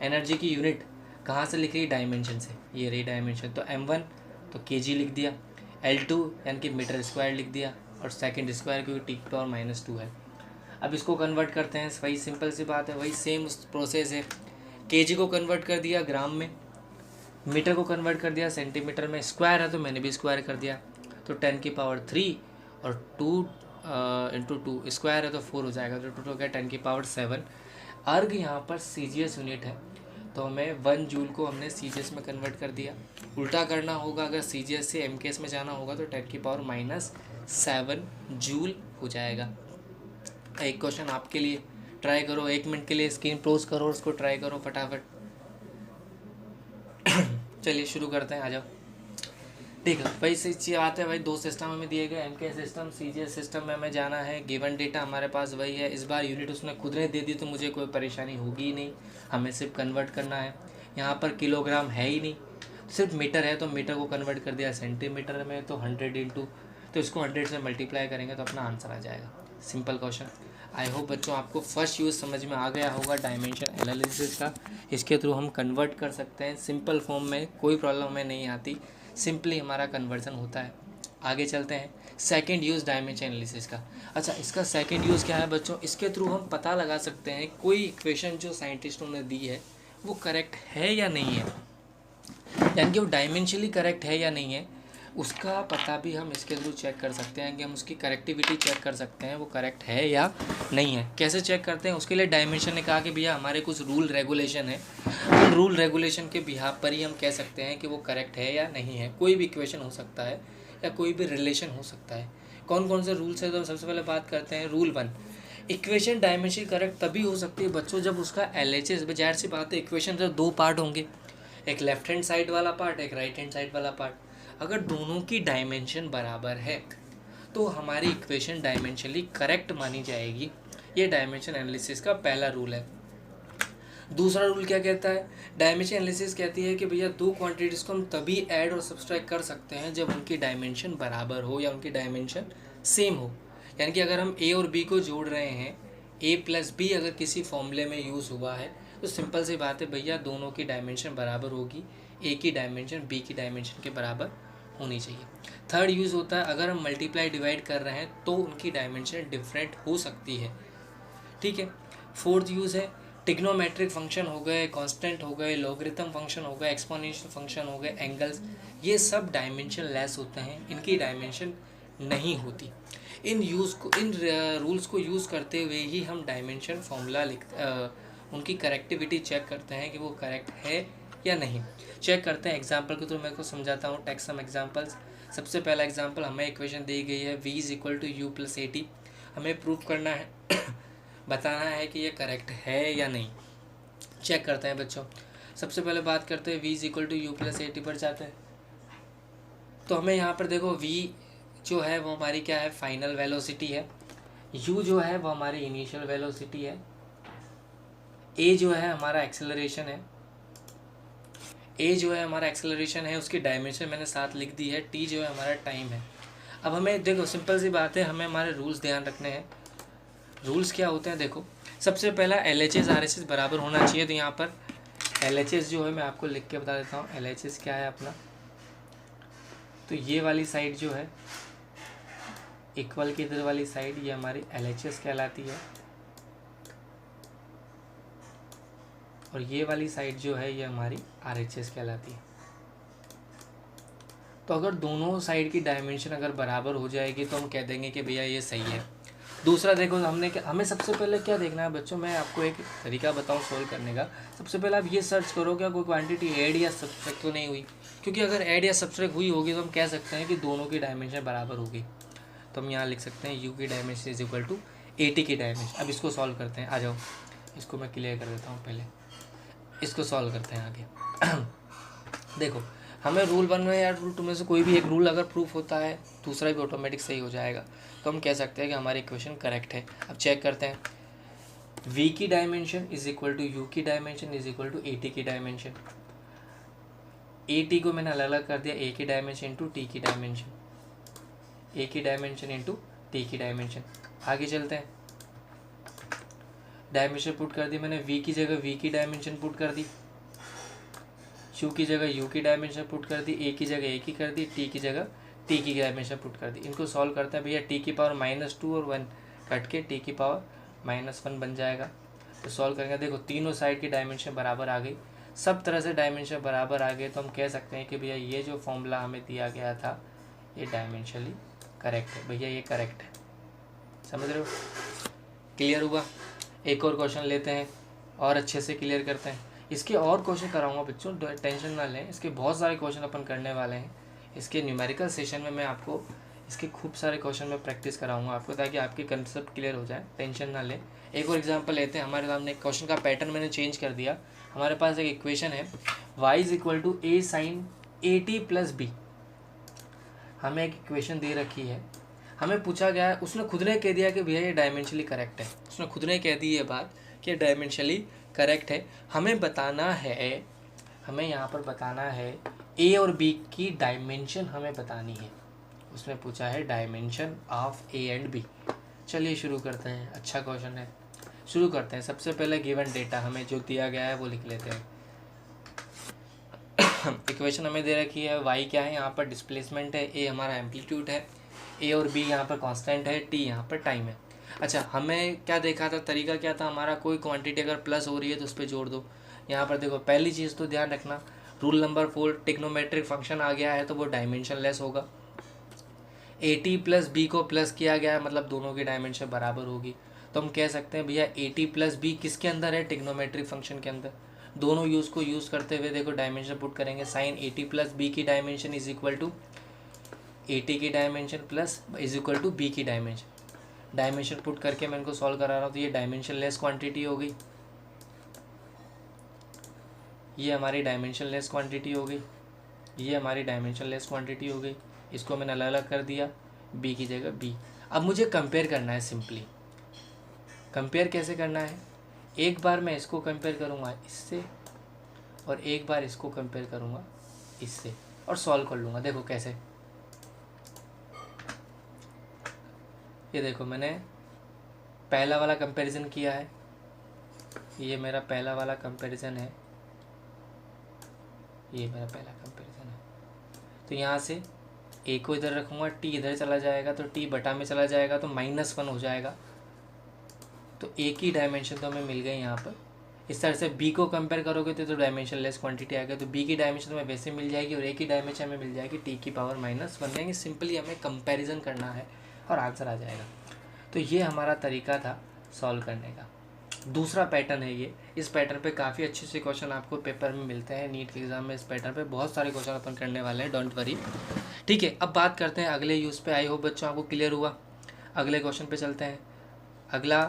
एनर्जी की यूनिट कहाँ से लिख रही, डायमेंशन से, ये रही डायमेंशन। तो M1 तो kg लिख दिया, L2 यानी कि मीटर स्क्वायर लिख दिया, और सेकंड स्क्वायर क्योंकि T की पावर -2 है। अब इसको कन्वर्ट करते हैं, वही सिंपल सी बात है, वही सेम प्रोसेस है। kg को कन्वर्ट कर दिया ग्राम में, मीटर को कन्वर्ट कर दिया सेंटीमीटर में, स्क्वायर है तो मैंने भी स्क्वायर कर दिया। तो 10 की पावर 3 और 2 × 2 स्क्वायर है तो 4 हो जाएगा, तो टोटल हो गया 10 की पावर 7। अर्ग यहाँ पर CGS यूनिट है, तो हमें 1 जूल को हमने CGS में कन्वर्ट कर दिया। उल्टा करना होगा, अगर CGS से MKS में जाना होगा तो 10 की पावर -7 जूल हो जाएगा। एक क्वेश्चन आपके लिए, ट्राई करो, 1 मिनट के लिए स्क्रीन क्लोज करो, उसको ट्राई करो फटाफट। चलिए शुरू करते हैं, आ जाओ। ठीक है, वही चीज़ बात है, भाई दो सिस्टम हमें दिए गए, MKS सिस्टम, CGS सिस्टम में हमें जाना है। गिवन डेटा हमारे पास वही है। इस बार यूनिट उसने खुद ने दे दी तो मुझे कोई परेशानी होगी ही नहीं, हमें सिर्फ कन्वर्ट करना है। यहाँ पर किलोग्राम है ही नहीं, सिर्फ मीटर है तो मीटर को कन्वर्ट कर दिया सेंटीमीटर में, तो 100 इंटू, तो इसको 100 से मल्टीप्लाई करेंगे तो अपना आंसर आ जाएगा। Simple question. आई होप बच्चों आपको फर्स्ट यूज़ समझ में आ गया होगा डायमेंशन एनालिसिस का। इसके थ्रू हम कन्वर्ट कर सकते हैं सिंपल फॉर्म में, कोई प्रॉब्लम हमें नहीं आती, सिंपली हमारा कन्वर्जन होता है। आगे चलते हैं, सेकंड यूज़ डायमेंशन एनालिसिस का। अच्छा, इसका सेकंड यूज़ क्या है बच्चों, इसके थ्रू हम पता लगा सकते हैं कोई इक्वेशन जो साइंटिस्टों ने दी है वो करेक्ट है या नहीं है, यानी कि वो डायमेंशनली करेक्ट है या नहीं है, उसका पता भी हम इसके थ्रू चेक कर सकते हैं कि हम उसकी करेक्टिविटी चेक कर सकते हैं वो करेक्ट है या नहीं है। कैसे चेक करते हैं, उसके लिए डायमेंशन ने कहा कि भैया हमारे कुछ रूल रेगुलेशन है, उन रूल रेगुलेशन के बिहाफ पर ही हम कह सकते हैं कि वो करेक्ट है या नहीं है। कोई भी इक्वेशन हो सकता है या कोई भी रिलेशन हो सकता है। कौन कौन से रूल्स है, तो सबसे पहले बात करते हैं रूल 1। इक्वेशन डायमेंशनली करेक्ट तभी हो सकती है बच्चों जब उसका LHS, जाहिर सी बात है इक्वेशन जब 2 पार्ट होंगे, एक लेफ्ट हैंड साइड वाला पार्ट, एक राइट हैंड साइड वाला पार्ट, अगर दोनों की डायमेंशन बराबर है तो हमारी इक्वेशन डायमेंशनली करेक्ट मानी जाएगी। ये डायमेंशन एनालिसिस का पहला रूल है। दूसरा रूल क्या कहता है, डायमेंशन एनालिसिस कहती है कि भैया 2 क्वांटिटीज़ को हम तभी ऐड और सब्सट्रैक्ट कर सकते हैं जब उनकी डायमेंशन बराबर हो या उनकी डायमेंशन सेम हो। यानी कि अगर हम A और B को जोड़ रहे हैं, A + B अगर किसी फॉर्मूले में यूज़ हुआ है तो सिंपल सी बात है भैया दोनों की डायमेंशन बराबर होगी, A की डायमेंशन B की डायमेंशन के बराबर होनी चाहिए। थर्ड यूज़ होता है अगर हम मल्टीप्लाई डिवाइड कर रहे हैं तो उनकी डायमेंशन डिफरेंट हो सकती है, ठीक है। फोर्थ यूज़ है ट्रिग्नोमेट्रिक फंक्शन हो गए, कांस्टेंट हो गए, लॉगरिथम फंक्शन हो गए, एक्सपोनेंशियल फंक्शन हो गए, एंगल्स, ये सब डायमेंशन लेस होते हैं, इनकी डायमेंशन नहीं होती। इन रूल्स को यूज़ करते हुए ही हम डायमेंशन फॉर्मूला उनकी करेक्टिविटी चेक करते हैं कि वो करेक्ट है या नहीं। चेक करते हैं एग्जाम्पल के थ्रू, मैं को समझाता हूँ। Take some examples. सबसे पहला एग्जाम्पल, हमें इक्वेशन दी गई है v = u + at, हमें प्रूफ करना है बताना है कि ये करेक्ट है या नहीं। चेक करते हैं बच्चों। सबसे पहले बात करते हैं v = u + at पर जाते हैं, तो हमें यहाँ पर देखो v जो है वो हमारी क्या है, फाइनल वेलोसिटी है, u जो है वो हमारी इनिशियल वेलोसिटी है, a जो है हमारा एक्सेलरेशन है, उसकी डायमेंशन मैंने साथ लिख दी है, t जो है हमारा टाइम है। अब हमें देखो सिंपल सी बात है, हमें हमारे रूल्स ध्यान रखने हैं। रूल्स क्या होते हैं देखो, सबसे पहला LHS RHS बराबर होना चाहिए। तो यहाँ पर LHS जो है मैं आपको लिख के बता देता हूँ। LHS क्या है अपना, तो ये वाली साइड जो है इक्वल की इधर वाली साइड, ये हमारी LHS कहलाती है, और ये वाली साइड जो है ये हमारी RHS कहलाती है। तो अगर दोनों साइड की डायमेंशन अगर बराबर हो जाएगी तो हम कह देंगे कि भैया ये सही है। दूसरा देखो, हमें सबसे पहले क्या देखना है बच्चों, मैं आपको एक तरीका बताऊं सोल्व करने का। सबसे पहले आप ये सर्च करो क्या कोई क्वांटिटी ऐड या सब्सट्रैक्ट तो नहीं हुई, क्योंकि अगर ऐड या सब्सट्रैक्ट हुई होगी तो हम कह सकते हैं कि दोनों की डायमेंशन बराबर होगी। तो हम यहाँ लिख सकते हैं u की डायमेंशन = at की डायमेंशन। अब इसको सॉल्व करते हैं, आ जाओ, इसको मैं क्लियर कर देता हूँ, पहले इसको सॉल्व करते हैं आगे। देखो हमें रूल 1 में या रूल 2 में से कोई भी एक रूल अगर प्रूफ होता है, दूसरा भी ऑटोमेटिक सही हो जाएगा, तो हम कह सकते हैं कि हमारी इक्वेशन करेक्ट है। अब चेक करते हैं, v की डायमेंशन = u की डायमेंशन = at की डायमेंशन। at को मैंने अलग अलग कर दिया, a की डायमेंशन इंटू t की डायमेंशन, a की डायमेंशन इंटू t की डायमेंशन। आगे चलते हैं, डायमेंशन पुट कर दी मैंने, v की जगह v की डायमेंशन पुट कर दी, u की जगह u की डायमेंशन पुट कर दी, a की जगह a की कर दी, t की जगह t की डायमेंशन पुट कर दी। इनको सॉल्व करते हैं भैया, t की पावर -2 और 1 कट के t की पावर -1 बन जाएगा। तो सॉल्व करेंगे, देखो तीनों साइड की डायमेंशन बराबर आ गई, सब तरह से डायमेंशन बराबर आ गए, तो हम कह सकते हैं कि भैया ये जो फॉर्मूला हमें दिया गया था ये डायमेंशनली करेक्ट है। भैया ये करेक्ट है, समझ रहे हो? क्लियर हुआ? एक और क्वेश्चन लेते हैं और अच्छे से क्लियर करते हैं। इसके और क्वेश्चन कराऊंगा बच्चों, टेंशन ना लें, इसके बहुत सारे क्वेश्चन अपन करने वाले हैं। इसके न्यूमेरिकल सेशन में मैं आपको इसके खूब सारे क्वेश्चन में प्रैक्टिस कराऊंगा आपको, ताकि आपके कंसेप्ट क्लियर हो जाए, टेंशन ना लें। एक और एग्जांपल लेते हैं, हमारे सामने क्वेश्चन का पैटर्न मैंने चेंज कर दिया। हमारे पास एक इक्वेशन है y = a sin at + b। हमें एक इक्वेशन दे रखी है, हमें पूछा गया है, उसने खुद ने कह दिया कि भैया ये डायमेंशनली करेक्ट है, उसने खुद ने कह दी ये बात कि डायमेंशनली करेक्ट है। हमें बताना है हमें यहाँ पर बताना है ए और बी की डायमेंशन हमें बतानी है। उसमें पूछा है dimension of A and B. चलिए शुरू करते हैं, अच्छा क्वेश्चन है, शुरू करते हैं। सबसे पहले गिवन डेटा हमें जो दिया गया है वो लिख लेते हैं। इक्वेशन हमें दे रखी है, वाई क्या है, यहाँ पर डिस्प्लेसमेंट है, ए हमारा एम्पलीट्यूड है, ए और बी यहाँ पर कांस्टेंट है, टी यहाँ पर टाइम है। अच्छा, हमें क्या देखा था, तरीका क्या था हमारा, कोई क्वांटिटी अगर प्लस हो रही है तो उस पर जोड़ दो। यहाँ पर देखो पहली चीज़ तो ध्यान रखना, रूल नंबर 4, टिग्नोमेट्रिक फंक्शन आ गया है तो वो डायमेंशन लेस होगा। ए टी प्लस बी को प्लस किया गया है मतलब दोनों की डायमेंशन बराबर होगी। तो हम कह सकते हैं भैया ए टी प्लस बी किसके अंदर है, टिग्नोमेट्रिक फंक्शन के अंदर। दोनों यूज़ को यूज़ करते हुए देखो डायमेंशन पुट करेंगे, sine A T plus B की dimension is equal to A T की dimension plus is equal to B की डायमेंशन। डायमेंशन पुट करके मैं इनको सॉल्व करा रहा हूँ तो ये डायमेंशन लेस क्वांटिटी हो गई, ये हमारी डायमेंशन लेस क्वांटिटी हो गई, ये हमारी डायमेंशन लेस क्वांटिटी हो गई। इसको मैंने अलग अलग कर दिया, बी की जगह बी। अब मुझे कंपेयर करना है, सिंपली कंपेयर कैसे करना है, एक बार मैं इसको कंपेयर करूँगा इससे और एक बार इसको कंपेयर करूँगा इससे और सॉल्व कर लूँगा। देखो कैसे, ये देखो मैंने पहला वाला कंपैरिजन किया है, ये मेरा पहला वाला कंपैरिजन है, ये मेरा पहला कंपैरिजन है। तो यहाँ से ए को इधर रखूँगा, टी इधर चला जाएगा तो टी बटा में चला जाएगा तो -1 हो जाएगा। तो ए की डायमेंशन तो हमें मिल गई यहाँ पर। इस तरह से बी को कंपेयर करोगे तो डायमेंशन लेस क्वांटिटी आएगा, तो बी की डायमेंशन हमें वैसे मिल जाएगी और ए की डायमेंशन हमें मिल जाएगी टी की पावर -1 जाएंगे। सिंपली हमें कंपैरिजन करना है और आंसर आ जाएगा। तो ये हमारा तरीका था सॉल्व करने का। दूसरा पैटर्न है ये, इस पैटर्न पे काफ़ी अच्छे से क्वेश्चन आपको पेपर में मिलते हैं, नीट के एग्जाम में इस पैटर्न पे बहुत सारे क्वेश्चन अपन करने वाले हैं, डोंट वरी। ठीक है, अब बात करते हैं अगले यूज़ पे। आई होप बच्चों आपको क्लियर हुआ। अगले क्वेश्चन पे चलते हैं। अगला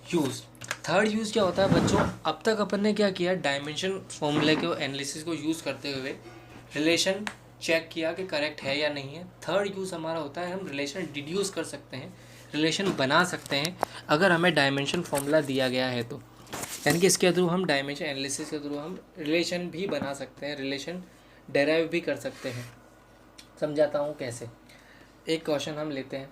यूज़, थर्ड यूज़ क्या होता है बच्चों, अब तक अपन ने क्या किया, डायमेंशन फॉर्मूले को एनालिसिस को यूज़ करते हुए रिलेशन चेक किया कि करेक्ट है या नहीं है। थर्ड यूज़ हमारा होता है हम रिलेशन डिड्यूस कर सकते हैं, रिलेशन बना सकते हैं अगर हमें डायमेंशन फॉर्मूला दिया गया है तो, यानी कि इसके थ्रू हम डायमेंशन एनालिसिस के थ्रू हम रिलेशन भी बना सकते हैं, रिलेशन डेराइव भी कर सकते हैं। समझाता हूँ कैसे। एक क्वेश्चन हम लेते हैं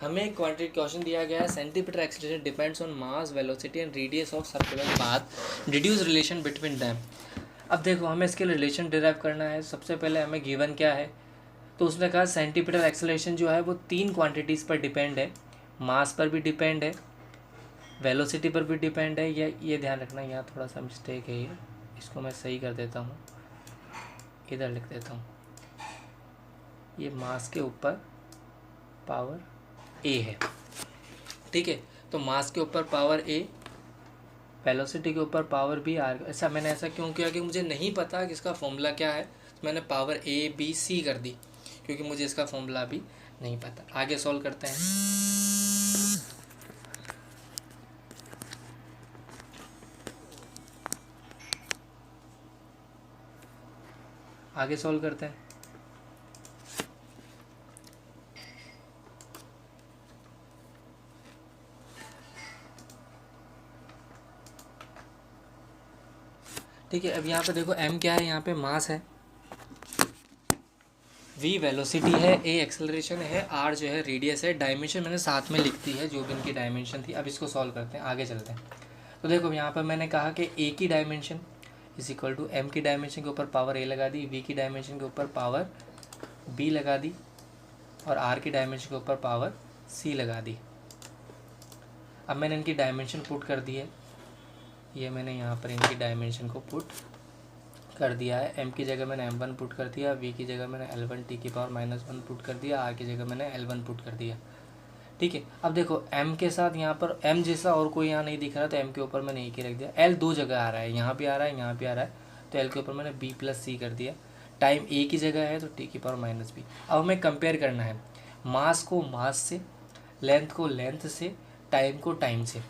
हमें एक क्वांटिटी क्वेश्चन दिया गया है, centimetre acceleration depends on mass velocity and radius of circular path, deduce relation between them. अब देखो हमें इसके रिलेशन डिराइव करना है। सबसे पहले हमें गिवन क्या है, तो उसने कहा सेंटीमीटर एक्सेलरेशन जो है वो 3 क्वांटिटीज़ पर डिपेंड है, मास पर भी डिपेंड है, वेलोसिटी पर भी डिपेंड है। ये ध्यान रखना, यहाँ थोड़ा सा मिस्टेक है, ये इसको मैं सही कर देता हूँ, इधर लिख देता हूँ। ये मास के ऊपर पावर ए है, ठीक है। तो मास के ऊपर पावर ए, वेलोसिटी के ऊपर पावर बी आर। ऐसा मैंने ऐसा क्यों किया कि मुझे नहीं पता कि इसका फॉर्मूला क्या है, तो मैंने पावर ए बी सी कर दी क्योंकि मुझे इसका फॉर्मूला अभी नहीं पता। आगे सॉल्व करते हैं। आगे सॉल्व करते हैं। ठीक है, अब यहाँ पे देखो m क्या है, यहाँ पे मास है, v वेलोसिटी है, a एक्सेलरेशन है, r जो है रेडियस है, डायमेंशन मैंने साथ में लिख दी है जो भी इनकी डायमेंशन थी। अब इसको सॉल्व करते हैं, आगे चलते हैं। तो देखो यहाँ पर मैंने कहा कि a की dimension is equal to m की डायमेंशन के ऊपर पावर a लगा दी, v की डायमेंशन के ऊपर पावर b लगा दी और r की डायमेंशन के ऊपर पावर c लगा दी। अब मैंने इनकी डायमेंशन पुट कर दी है, ये मैंने यहाँ पर इनकी डायमेंशन को पुट कर दिया है। m की जगह मैंने m1 पुट कर दिया, v की जगह मैंने l1 t की पावर -1 पुट कर दिया, r की जगह मैंने l1 पुट कर दिया। ठीक है, अब देखो m के साथ यहाँ पर m जैसा और कोई यहाँ नहीं दिख रहा, तो m के ऊपर मैंने एक ही रख दिया। l 2 जगह आ रहा है, यहाँ भी आ रहा है, यहाँ भी आ रहा है, तो l के ऊपर मैंने b + c कर दिया। टाइम a की जगह है तो t की पावर -b। अब हमें कंपेयर करना है मास को मास से, लेंथ को लेंथ से, टाइम को टाइम से,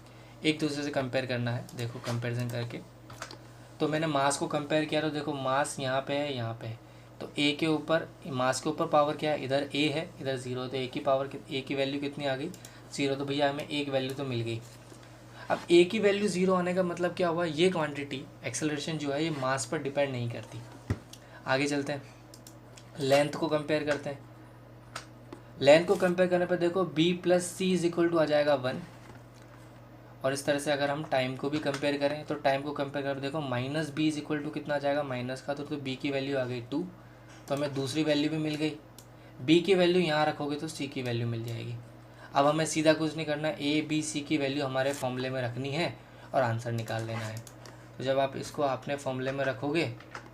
एक दूसरे से कंपेयर करना है। देखो कंपेरिजन करके, तो मैंने मास को कंपेयर किया तो देखो मास यहाँ पे है, यहाँ पे है, तो a के ऊपर, मास के ऊपर पावर क्या है, इधर a है, इधर 0, तो a की पावर, a की वैल्यू कितनी आ गई, 0। तो भैया हमें एक वैल्यू तो मिल गई। अब ए की वैल्यू 0 आने का मतलब क्या हुआ, ये क्वांटिटी एक्सेलरेशन जो है ये मास पर डिपेंड नहीं करती। आगे चलते हैं, लेंथ को कंपेयर करते हैं। लेंथ को कंपेयर करने पर देखो b plus C is equal to आ जाएगा 1, और इस तरह से अगर हम टाइम को भी कंपेयर करें तो टाइम को कंपेयर कर देखो minus B is equal to कितना आ जाएगा, माइनस का, तो b की वैल्यू आ गई 2, तो हमें दूसरी वैल्यू भी मिल गई। b की वैल्यू यहाँ रखोगे तो c की वैल्यू मिल जाएगी। अब हमें सीधा कुछ नहीं करना, a b c की वैल्यू हमारे फॉर्मूले में रखनी है और आंसर निकाल लेना है। तो जब आप इसको अपने फॉर्मूले में रखोगे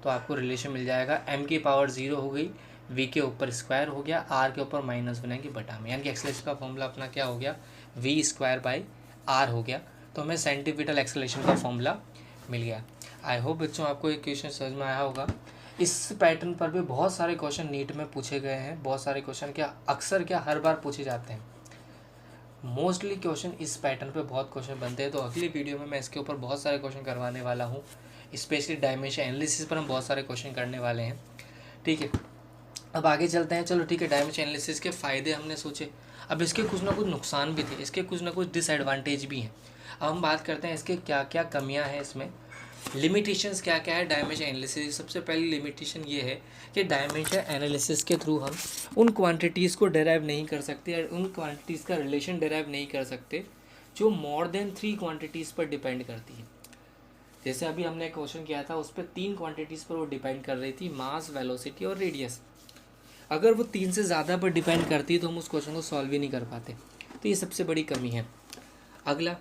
तो आपको रिलेशन मिल जाएगा, m की पावर 0 हो गई, v के ऊपर स्क्वायर हो गया, r के ऊपर माइनस बनेगी बटा में, यानी कि एक्सेलरेशन का फॉर्मूला अपना क्या हो गया, v स्क्वायर बाई r हो गया। तो हमें सेंटीमीटर एक्सेलरेशन का फॉर्मूला मिल गया। आई होप बच्चों आपको ये क्वेश्चन समझ में आया होगा। इस पैटर्न पर भी बहुत सारे क्वेश्चन नीट में पूछे गए हैं, बहुत सारे क्वेश्चन क्या अक्सर क्या हर बार पूछे जाते हैं। मोस्टली क्वेश्चन इस पैटर्न पे बहुत क्वेश्चन बनते हैं, तो अगली वीडियो में मैं इसके ऊपर बहुत सारे क्वेश्चन करवाने वाला हूँ। स्पेशली डायमेंशन एनालिसिस पर हम बहुत सारे क्वेश्चन करने वाले हैं, ठीक है। अब आगे चलते हैं, चलो ठीक है। डायमेंशन एनालिसिस के फ़ायदे हमने सोचे, अब इसके कुछ ना कुछ नुकसान भी थे, इसके कुछ ना कुछ डिसएडवांटेज भी हैं। अब हम बात करते हैं इसके क्या क्या कमियां हैं, इसमें लिमिटेशंस क्या क्या है डायमेंशन एनालिसिस। सबसे पहली लिमिटेशन ये है कि डायमेंशन एनालिसिस के थ्रू हम उन क्वांटिटीज़ को डेराइव नहीं कर सकते, उन क्वांटिटीज़ का रिलेशन डेराइव नहीं कर सकते जो मोर देन 3 क्वांटिटीज़ पर डिपेंड करती है। जैसे अभी हमने एक क्वेश्चन किया था, उस पर 3 क्वांटिटीज़ पर वो डिपेंड कर रही थी, मास, वेलोसिटी और रेडियस। अगर वो 3 से ज़्यादा पर डिपेंड करती तो हम उस क्वेश्चन को सॉल्व ही नहीं कर पाते, तो ये सबसे बड़ी कमी है। अगला,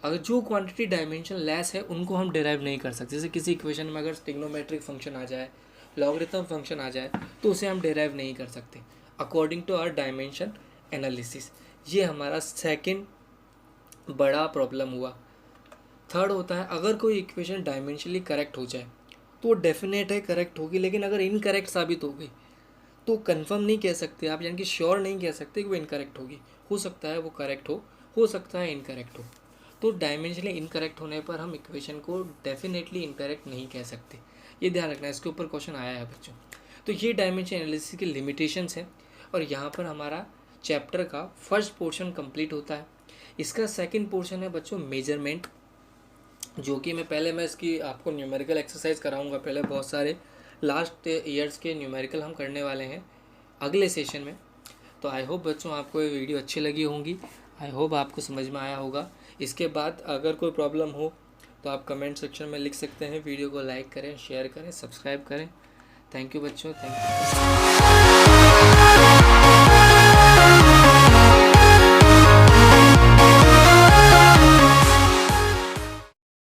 अगर जो क्वांटिटी डायमेंशन लेस है उनको हम डिराइव नहीं कर सकते। जैसे किसी इक्वेशन में अगर ट्रिग्नोमेट्रिक फंक्शन आ जाए, लॉगरिथम फंक्शन आ जाए, तो उसे हम डिराइव नहीं कर सकते according to our dimension analysis. ये हमारा सेकंड बड़ा प्रॉब्लम हुआ। थर्ड होता है, अगर कोई इक्वेशन डायमेंशनली करेक्ट हो जाए तो डेफिनेट है करेक्ट होगी, लेकिन अगर इनकरेक्ट साबित हो गई तो कंफर्म नहीं कह सकते आप, यानी कि श्योर नहीं कह सकते कि वो इनकरेक्ट होगी। हो सकता है वो करेक्ट हो सकता है इनकरेक्ट हो। तो डायमेंशनली इनकरेक्ट होने पर हम इक्वेशन को डेफिनेटली इनकरेक्ट नहीं कह सकते, ये ध्यान रखना है। इसके ऊपर क्वेश्चन आया है बच्चों। तो ये डायमेंशन एनालिसिस की लिमिटेशंस है, और यहाँ पर हमारा चैप्टर का फर्स्ट पोर्शन कंप्लीट होता है। इसका सेकंड पोर्शन है बच्चों मेजरमेंट, जो कि मैं इसकी आपको न्यूमेरिकल एक्सरसाइज कराऊंगा। पहले बहुत सारे लास्ट ईयर्स के न्यूमेरिकल हम करने वाले हैं अगले सेशन में। तो आई होप बच्चों आपको ये वीडियो अच्छी लगी होंगी, आई होप आपको समझ में आया होगा। इसके बाद अगर कोई प्रॉब्लम हो तो आप कमेंट सेक्शन में लिख सकते हैं। वीडियो को लाइक करें, शेयर करें, सब्सक्राइब करें। थैंक यू बच्चों, थैंक यू।